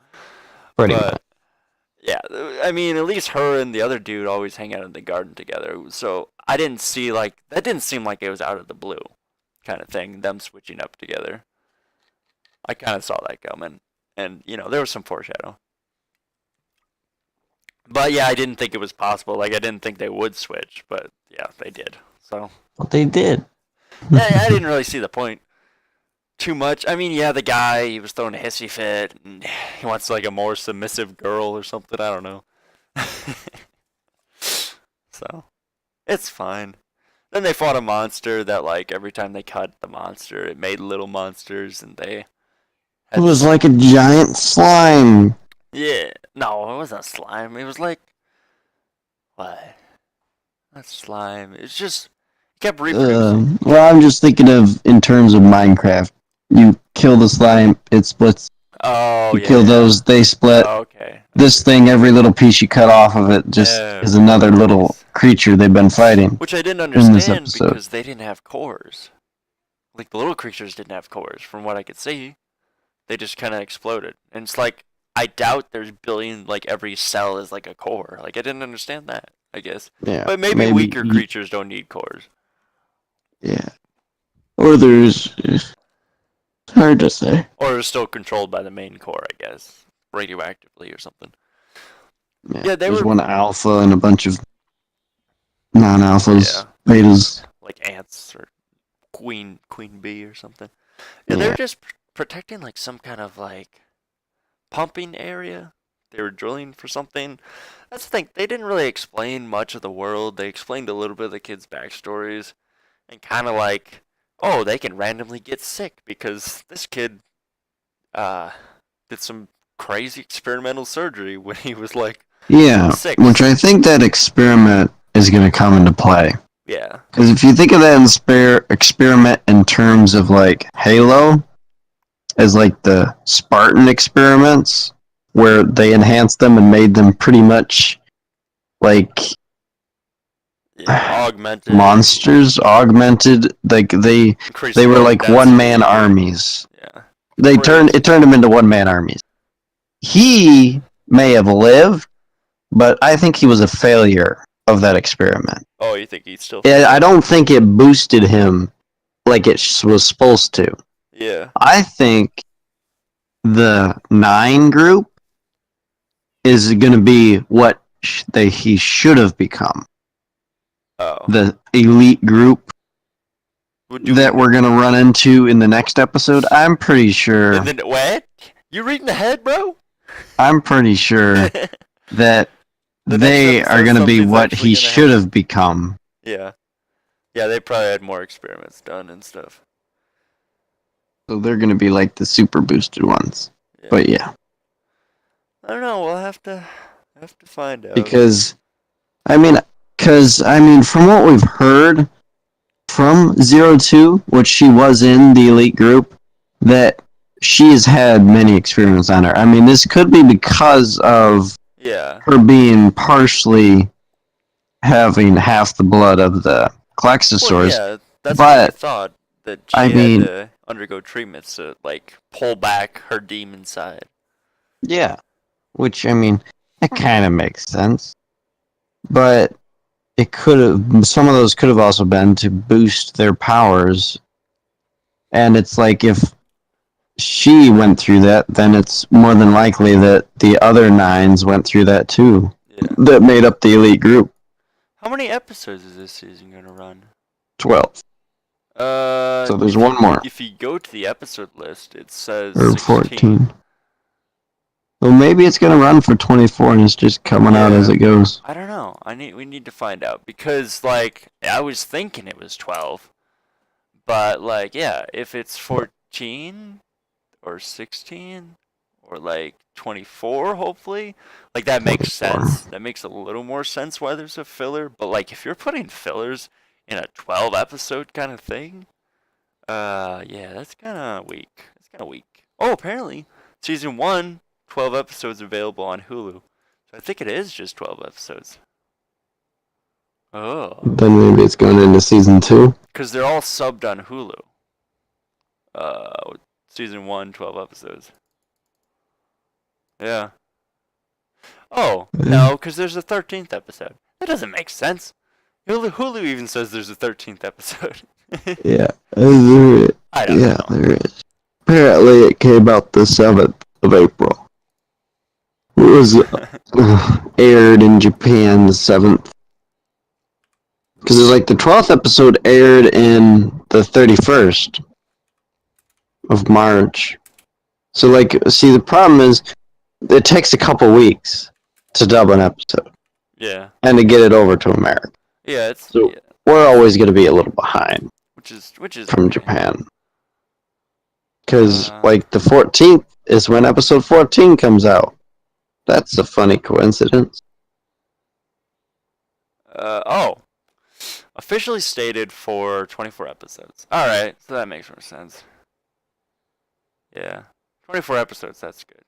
[SPEAKER 2] pretty much.
[SPEAKER 1] But yeah, I mean, at least her and the other dude always hang out in the garden together. So I didn't see like that didn't seem like it was out of the blue kind of thing. Them switching up together. I kind of saw that coming, and there was some foreshadow. But yeah, I didn't think it was possible. Like I didn't think they would switch, but yeah, they did. So
[SPEAKER 2] What they did.
[SPEAKER 1] yeah, I didn't really see the point too much. I mean, yeah, the guy he was throwing a hissy fit, and he wants like a more submissive girl or something. I don't know. So it's fine. Then they fought a monster that like every time they cut the monster, it made little monsters, and they
[SPEAKER 2] It
[SPEAKER 1] had
[SPEAKER 2] was
[SPEAKER 1] this.
[SPEAKER 2] like a giant slime.
[SPEAKER 1] Yeah, no, it wasn't slime. It was like what? Not slime. It's just it kept reproducing.
[SPEAKER 2] Well, I'm just thinking of in terms of Minecraft. You kill the slime, it splits.
[SPEAKER 1] Oh
[SPEAKER 2] You
[SPEAKER 1] yeah,
[SPEAKER 2] kill
[SPEAKER 1] yeah.
[SPEAKER 2] those, they split.
[SPEAKER 1] Oh, okay,
[SPEAKER 2] This
[SPEAKER 1] okay.
[SPEAKER 2] thing, every little piece you cut off of it just is
[SPEAKER 1] Oh,
[SPEAKER 2] another little
[SPEAKER 1] nice.
[SPEAKER 2] creature they've been fighting
[SPEAKER 1] Which I didn't
[SPEAKER 2] in this
[SPEAKER 1] understand
[SPEAKER 2] episode.
[SPEAKER 1] because they didn't have cores. Like the little creatures didn't have cores, from what I could see. They just kind of exploded, and it's like I doubt there's billion like every cell is like a core. Like I didn't understand that. I guess,
[SPEAKER 2] Yeah,
[SPEAKER 1] but maybe
[SPEAKER 2] maybe.
[SPEAKER 1] weaker creatures don't need cores.
[SPEAKER 2] Yeah. Or there's. It's hard to say.
[SPEAKER 1] Or are still controlled by the main core, I guess, radioactively or something.
[SPEAKER 2] Yeah.
[SPEAKER 1] Yeah, they
[SPEAKER 2] There's
[SPEAKER 1] were.
[SPEAKER 2] one alpha and a bunch of non alphas,
[SPEAKER 1] Yeah,
[SPEAKER 2] betas.
[SPEAKER 1] like ants or queen bee or something. Yeah, they were
[SPEAKER 2] Yeah.
[SPEAKER 1] just protecting like some kind of like pumping area. They were drilling for something. That's the thing. They didn't really explain much of the world. They explained a little bit of the kids' backstories and kind of like, oh, they can randomly get sick because this kid uh, did some crazy experimental surgery when he was like
[SPEAKER 2] Yeah. Which
[SPEAKER 1] 6.
[SPEAKER 2] I think that experiment is going to come into play.
[SPEAKER 1] Yeah.
[SPEAKER 2] Because if you think of that experiment in terms of like Halo, as like the Spartan experiments, where they enhanced them and made them pretty much like
[SPEAKER 1] Yeah. Augmented.
[SPEAKER 2] monsters, augmented. Like
[SPEAKER 1] Increased
[SPEAKER 2] they were
[SPEAKER 1] bone
[SPEAKER 2] like one man
[SPEAKER 1] density.
[SPEAKER 2] armies.
[SPEAKER 1] Yeah.
[SPEAKER 2] They turned
[SPEAKER 1] Crazy.
[SPEAKER 2] it turned them into one man armies. He may have lived, but I think he was a failure of that experiment.
[SPEAKER 1] Oh, you think he'd still
[SPEAKER 2] I
[SPEAKER 1] fail?
[SPEAKER 2] don't think it boosted him like it was supposed to.
[SPEAKER 1] Yeah.
[SPEAKER 2] I think the 9 group is going to be what he should have become.
[SPEAKER 1] Oh.
[SPEAKER 2] The elite group. that we're gonna run into in the next episode. I'm pretty sure.
[SPEAKER 1] And then what? You reading ahead, bro?
[SPEAKER 2] I'm pretty sure that
[SPEAKER 1] The next
[SPEAKER 2] they are
[SPEAKER 1] episode,
[SPEAKER 2] gonna be
[SPEAKER 1] something's
[SPEAKER 2] what
[SPEAKER 1] actually
[SPEAKER 2] he
[SPEAKER 1] gonna
[SPEAKER 2] should
[SPEAKER 1] happen.
[SPEAKER 2] have become.
[SPEAKER 1] Yeah. Yeah, they probably had more experiments done and stuff.
[SPEAKER 2] So they're gonna be like the super boosted ones.
[SPEAKER 1] Yeah.
[SPEAKER 2] But yeah,
[SPEAKER 1] I don't know. We'll have to find out.
[SPEAKER 2] because from what we've heard from 02, which she was in the elite group, that she has had many experiments on her. I mean, this could be because of
[SPEAKER 1] Yeah.
[SPEAKER 2] her being partially having half the blood of the
[SPEAKER 1] Well,
[SPEAKER 2] Clexosaurs.
[SPEAKER 1] yeah, that's what we
[SPEAKER 2] But
[SPEAKER 1] thought, that
[SPEAKER 2] I
[SPEAKER 1] she had
[SPEAKER 2] mean,
[SPEAKER 1] to undergo treatments to like pull back her demon side.
[SPEAKER 2] yeah, which I mean, it kind of makes sense. But it could have, some of those could have also been to boost their powers. And it's like, if she went through that, then it's more than likely that the other nines went through that too.
[SPEAKER 1] Yeah.
[SPEAKER 2] That made up the elite group.
[SPEAKER 1] How many episodes is this season gonna run?
[SPEAKER 2] 12. So there's one more.
[SPEAKER 1] If you go to the episode list, it says
[SPEAKER 2] Or
[SPEAKER 1] 16.
[SPEAKER 2] 14. Well, maybe it's gonna run for 24 and it's just coming out as it goes.
[SPEAKER 1] I don't know. We need to find out, because like I was thinking it was 12, but like yeah, if it's 14 or 16 or like 24, hopefully, like that makes
[SPEAKER 2] 24.
[SPEAKER 1] sense. That makes a little more sense why there's a filler. But like if you're putting fillers in a 12 episode kind of thing, yeah, that's kind of weak. That's kind of weak. Oh, apparently season 1, 12 episodes available on Hulu. So I think it is just 12 episodes. Oh.
[SPEAKER 2] Then maybe it's going into season 2.
[SPEAKER 1] Because they're all subbed on Hulu. Season 1, 12 episodes. Yeah. Oh, no, because there's a 13th episode. That doesn't make sense. Hulu even says there's a 13th episode.
[SPEAKER 2] Yeah.
[SPEAKER 1] I don't know.
[SPEAKER 2] There is. Apparently it came out the 7th of April. It was aired in Japan the 7th. Because it's like the 12th episode aired in the 31st of March. So like, see, the problem is it takes a couple weeks to dub an episode.
[SPEAKER 1] Yeah.
[SPEAKER 2] And to get it over to America.
[SPEAKER 1] Yeah, it's
[SPEAKER 2] So
[SPEAKER 1] yeah.
[SPEAKER 2] We're always going to be a little behind.
[SPEAKER 1] Which is
[SPEAKER 2] from
[SPEAKER 1] okay.
[SPEAKER 2] Japan. Because like the 14th is when episode 14 comes out. That's a funny coincidence.
[SPEAKER 1] Oh. Officially stated for 24 episodes. Alright, so that makes more sense. Yeah. 24 episodes, that's good.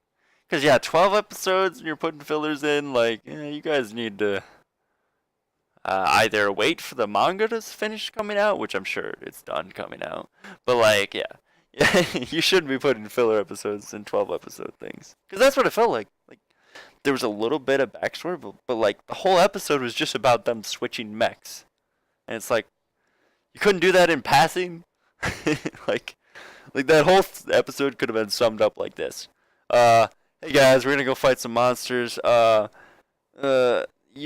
[SPEAKER 1] Because, yeah, 12 episodes and you're putting fillers in, like, yeah, you guys need to either wait for the manga to finish coming out, which I'm sure it's done coming out. But, like, yeah. You shouldn't be putting filler episodes in 12 episode things. Because that's what it felt like. Like, there was a little bit of backstory, but like, the whole episode was just about them switching mechs. And it's like, you couldn't do that in passing? like that whole episode could have been summed up like this. Hey guys, we're gonna go fight some monsters. You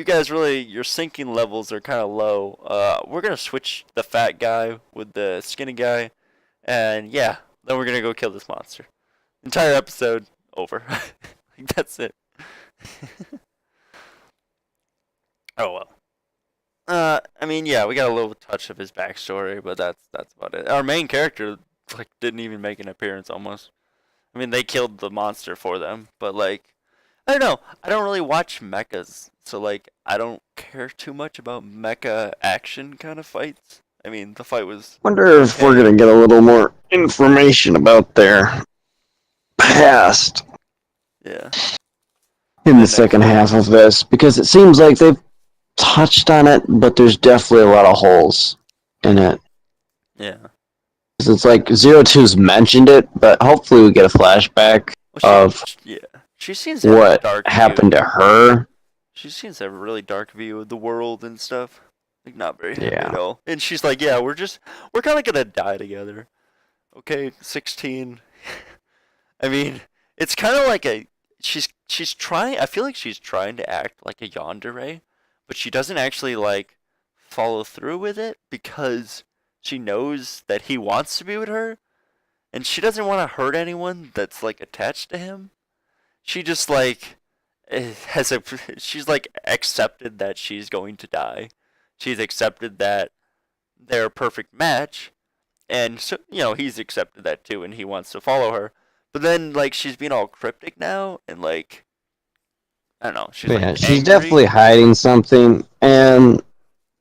[SPEAKER 1] guys really, your sinking levels are kind of low. We're gonna switch the fat guy with the skinny guy. And yeah, then we're gonna go kill this monster. Entire episode, over. Like, that's it. Oh well. I mean, yeah, we got a little touch of his backstory, but that's about it. Our main character like didn't even make an appearance almost. I mean, they killed the monster for them, but like, I don't know. I don't really watch mechas, so like, I don't care too much about mecha action kind of fights. I mean, the fight was.
[SPEAKER 2] Wonder if we're gonna get a little more information about their past.
[SPEAKER 1] Yeah.
[SPEAKER 2] In the second half of this, because it seems like they've touched on it, but there's definitely a lot of holes in it.
[SPEAKER 1] Yeah.
[SPEAKER 2] It's like 02's mentioned it, but hopefully we get a flashback of
[SPEAKER 1] she seems
[SPEAKER 2] to what happened to her.
[SPEAKER 1] She seems to have a really dark view of the world and stuff. Like, not very happy at all. And she's like, yeah, we're kind of gonna die together. Okay, 16. I mean, it's kind of like she's trying. I feel like she's trying to act like a yandere, but she doesn't actually like follow through with it, because she knows that he wants to be with her, and she doesn't want to hurt anyone that's like attached to him. She just like has a she's like accepted that she's going to die. She's accepted that they're a perfect match, and so he's accepted that too, and he wants to follow her. But then like she's being all cryptic now, and like I don't know, she's
[SPEAKER 2] Yeah,
[SPEAKER 1] like
[SPEAKER 2] she's
[SPEAKER 1] angry.
[SPEAKER 2] definitely hiding something, and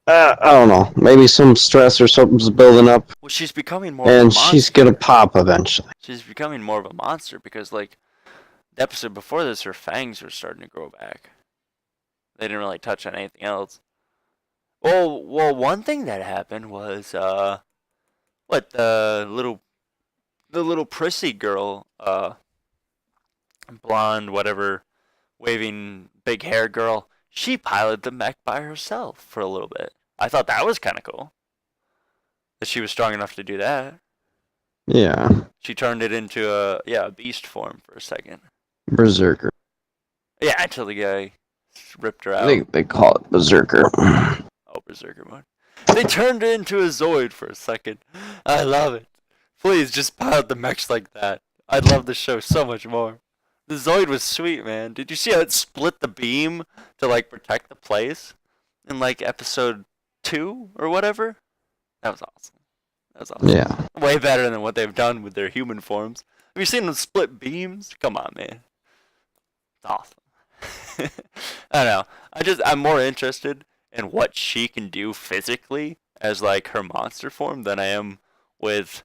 [SPEAKER 2] I don't know, maybe some stress or something's building up,
[SPEAKER 1] Well, she's becoming more of a
[SPEAKER 2] and
[SPEAKER 1] monster.
[SPEAKER 2] she's gonna pop eventually.
[SPEAKER 1] She's becoming more of a monster because like the episode before this, her fangs were starting to grow back. They didn't really touch on anything else. Well, one thing that happened was what the little prissy girl, blonde, whatever, waving big hair girl. She piloted the mech by herself for a little bit. I thought that was kind of cool. That she was strong enough to do that.
[SPEAKER 2] Yeah,
[SPEAKER 1] She turned it into a beast form for a second.
[SPEAKER 2] Berserker.
[SPEAKER 1] Yeah, until the guy ripped her out.
[SPEAKER 2] They call it Berserker.
[SPEAKER 1] Oh, Berserker mode. They turned it into a Zoid for a second. I love it. Please just pilot the mechs like that. I'd love the show so much more. The Zoid was sweet, man. Did you see how it split the beam to like protect the place in like episode 2 or whatever? That was awesome. That was awesome.
[SPEAKER 2] Yeah.
[SPEAKER 1] Way better than what they've done with their human forms. Have you seen them split beams? Come on, man. It's awesome. I don't know. I'm more interested in what she can do physically as like her monster form than I am with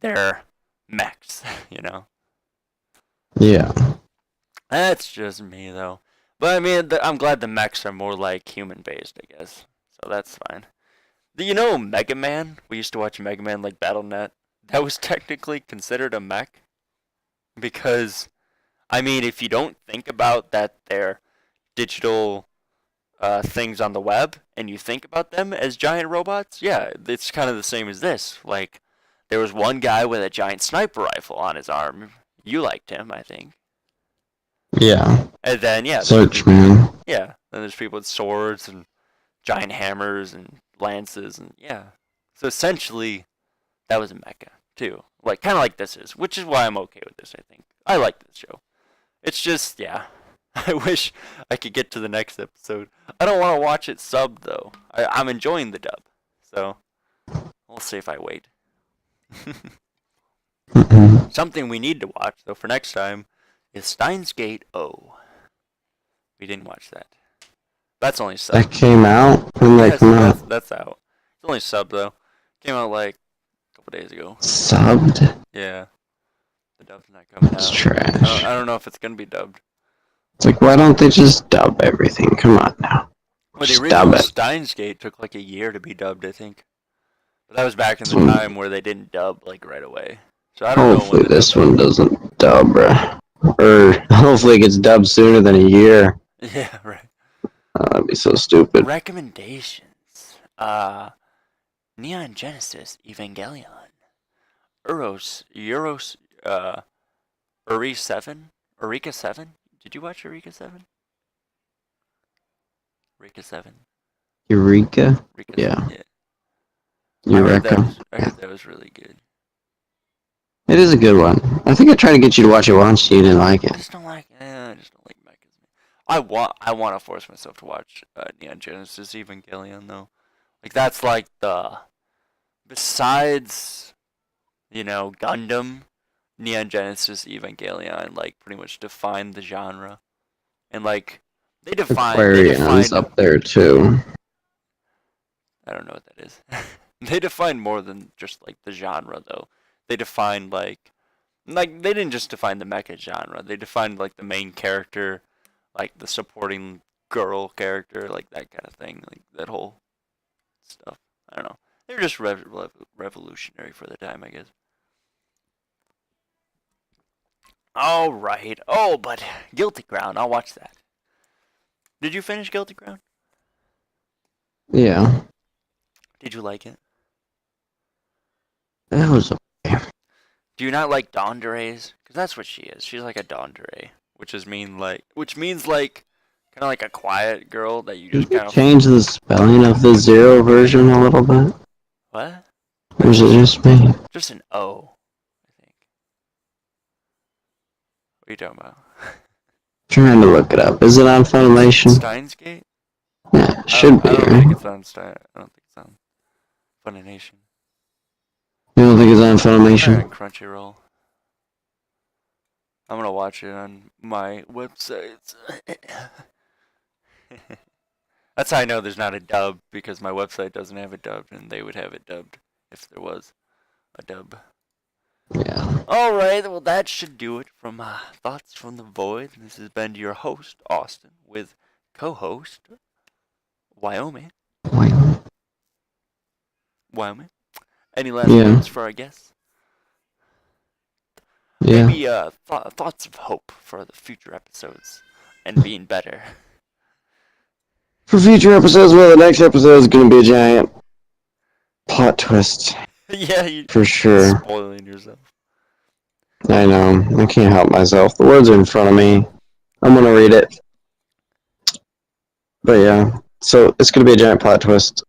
[SPEAKER 1] their mechs,
[SPEAKER 2] Yeah.
[SPEAKER 1] That's just me though. But I mean, I'm glad the mechs are more like human based, I guess. So that's fine. Mega Man? We used to watch Mega Man like BattleNet. That was technically considered a mech. Because, I mean, if you don't think about that they're digital things on the web, and you think about them as giant robots, yeah, it's kind of the same as this. Like, there was one guy with a giant sniper rifle on his arm. You liked him, I think.
[SPEAKER 2] Yeah.
[SPEAKER 1] And then, yeah.
[SPEAKER 2] Searchman.
[SPEAKER 1] Yeah. Then there's people with swords and giant hammers and lances, and yeah. So essentially, that was a mecha, too. Like, kind of like this is, which is why I'm okay with this, I think. I like this show. It's just, yeah. I wish I could get to the next episode. I don't want to watch it subbed, though. I'm enjoying the dub. So, we'll see if I wait. Something we need to watch, though, for next time is Steins Gate O. We didn't watch that. That's only subbed.
[SPEAKER 2] That came out? When that came out?
[SPEAKER 1] That's out. It's only subbed, though. Came out like a couple days ago.
[SPEAKER 2] Subbed?
[SPEAKER 1] Yeah. The dub's not coming
[SPEAKER 2] It's
[SPEAKER 1] out.
[SPEAKER 2] trash.
[SPEAKER 1] I don't know if it's going to be dubbed.
[SPEAKER 2] It's like, why don't they just dub everything? Come on now.
[SPEAKER 1] Well, the
[SPEAKER 2] Just
[SPEAKER 1] original
[SPEAKER 2] dub it.
[SPEAKER 1] Steins Gate took like a year to be dubbed, I think. But that was back in the time where they didn't dub like right away. So I don't know
[SPEAKER 2] Hopefully
[SPEAKER 1] when
[SPEAKER 2] this one doesn't dub, bruh. Or hopefully it gets dubbed sooner than a year.
[SPEAKER 1] Yeah, right.
[SPEAKER 2] That'd be so stupid.
[SPEAKER 1] Recommendations. Neon Genesis Evangelion. Uri 7? Eureka 7? Did you watch Eureka 7? Eureka 7.
[SPEAKER 2] Eureka?
[SPEAKER 1] Eureka
[SPEAKER 2] Yeah.
[SPEAKER 1] 7, yeah.
[SPEAKER 2] Eureka.
[SPEAKER 1] I heard that was really good.
[SPEAKER 2] It is a good one. I think I tried to get you to watch it once, you didn't like
[SPEAKER 1] I
[SPEAKER 2] it.
[SPEAKER 1] just don't like mechas. I want to force myself to watch Neon Genesis Evangelion though. Like that's like besides Gundam, Neon Genesis Evangelion like pretty much defined the genre, and like they
[SPEAKER 2] Aquarium's up there too.
[SPEAKER 1] I don't know what that is. They defined more than just like the genre though. They defined like they didn't just define the mecha genre. They defined like the main character, like the supporting girl character, like that kind of thing, like that whole stuff. I don't know. They're just revolutionary for the time, I guess. All right. Oh, but Guilty Crown. I'll watch that. Did you finish Guilty Crown?
[SPEAKER 2] Yeah.
[SPEAKER 1] Did you like it?
[SPEAKER 2] That was okay.
[SPEAKER 1] Do you not like Donderes? Because that's what she is. She's like a Dondere, which means like kind of like a quiet girl that you just kind of
[SPEAKER 2] change the spelling of the zero version a little bit.
[SPEAKER 1] What?
[SPEAKER 2] Or is it just me?
[SPEAKER 1] Just an O, I think. What are you talking about?
[SPEAKER 2] Trying to look it up. Is it on
[SPEAKER 1] You think it's
[SPEAKER 2] Funimation?
[SPEAKER 1] Steins Gate?
[SPEAKER 2] Yeah, it
[SPEAKER 1] I don't.
[SPEAKER 2] should
[SPEAKER 1] I
[SPEAKER 2] be,
[SPEAKER 1] don't think
[SPEAKER 2] right?
[SPEAKER 1] it's on Stein. I don't think it's on Funimation.
[SPEAKER 2] You don't think it's on
[SPEAKER 1] Probably on
[SPEAKER 2] Funimation?
[SPEAKER 1] Crunchyroll. I'm gonna watch it on my website. That's how I know there's not a dub, because my website doesn't have it dubbed, and they would have it dubbed if there was a dub.
[SPEAKER 2] Yeah.
[SPEAKER 1] Alright, well, that should do it from Thoughts from the Void. This has been your host, Austin, with co host, Wyoming.
[SPEAKER 2] Wait.
[SPEAKER 1] Wyoming. Any last
[SPEAKER 2] Yeah.
[SPEAKER 1] words for our guests?
[SPEAKER 2] Yeah.
[SPEAKER 1] Maybe thoughts of hope for the future episodes and being better.
[SPEAKER 2] For future episodes, well, the next episode is going to be a giant plot twist.
[SPEAKER 1] Yeah, you're
[SPEAKER 2] For sure.
[SPEAKER 1] spoiling yourself.
[SPEAKER 2] I know. I can't help myself. The words are in front of me. I'm going to read it. But yeah. So it's going to be a giant plot twist.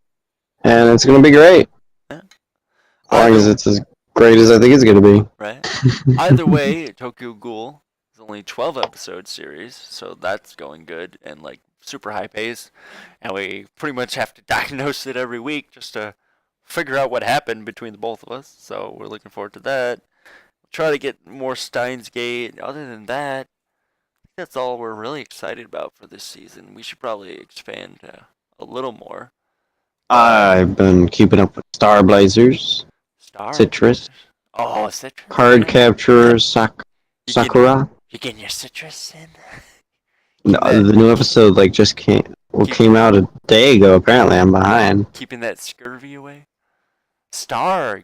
[SPEAKER 2] And it's going to be great.
[SPEAKER 1] Yeah.
[SPEAKER 2] As long as
[SPEAKER 1] Either
[SPEAKER 2] it's as great as I think it's going to
[SPEAKER 1] right.
[SPEAKER 2] be.
[SPEAKER 1] Either way, Tokyo Ghoul is only 12 episode series, so that's going good and like super high pace. And we pretty much have to diagnose it every week just to figure out what happened between the both of us. So we're looking forward to that. We'll try to get more Steins Gate. Other than that, I think that's all we're really excited about for this season. We should probably expand a little more.
[SPEAKER 2] I've been keeping up with Star Blazers,
[SPEAKER 1] Star
[SPEAKER 2] Citrus,
[SPEAKER 1] Blazers. Oh, citrus.
[SPEAKER 2] Card
[SPEAKER 1] Yeah.
[SPEAKER 2] Capturer,
[SPEAKER 1] You getting
[SPEAKER 2] Sakura.
[SPEAKER 1] you getting your citrus in?
[SPEAKER 2] No,
[SPEAKER 1] Keeping that
[SPEAKER 2] the new episode just
[SPEAKER 1] keep
[SPEAKER 2] came out a day ago. Apparently, I'm behind.
[SPEAKER 1] keeping that scurvy away. Stargazer,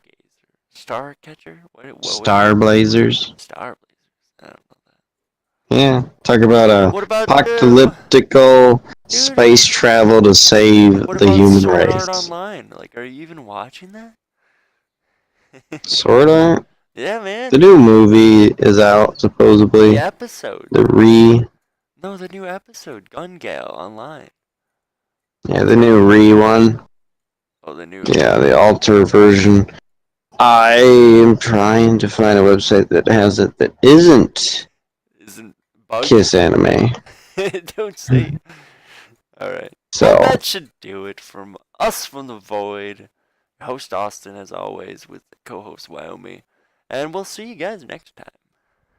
[SPEAKER 1] Starcatcher. What was
[SPEAKER 2] Star Blazers.
[SPEAKER 1] Star Blazers? I don't know
[SPEAKER 2] Yeah, talk about
[SPEAKER 1] that.
[SPEAKER 2] a
[SPEAKER 1] What about
[SPEAKER 2] apocalyptical
[SPEAKER 1] dude?
[SPEAKER 2] space travel to save
[SPEAKER 1] What
[SPEAKER 2] the
[SPEAKER 1] about
[SPEAKER 2] human
[SPEAKER 1] Sword Art
[SPEAKER 2] race.
[SPEAKER 1] Online? Like, are you even watching that?
[SPEAKER 2] Sort of.
[SPEAKER 1] Yeah,
[SPEAKER 2] The
[SPEAKER 1] man.
[SPEAKER 2] new movie is out
[SPEAKER 1] The
[SPEAKER 2] supposedly.
[SPEAKER 1] episode.
[SPEAKER 2] The re
[SPEAKER 1] No, the new episode. Gun Gale Online.
[SPEAKER 2] Yeah, the new re one.
[SPEAKER 1] Oh, the new.
[SPEAKER 2] Yeah, the alter version. I am trying to find a website that has it that isn't
[SPEAKER 1] Isn't bugged?
[SPEAKER 2] Kiss Anime.
[SPEAKER 1] Don't say. Alright. Well,
[SPEAKER 2] So,
[SPEAKER 1] that should do it from us from the Void. Host Austin, as always, with co host Wyoming. And we'll see you guys next time.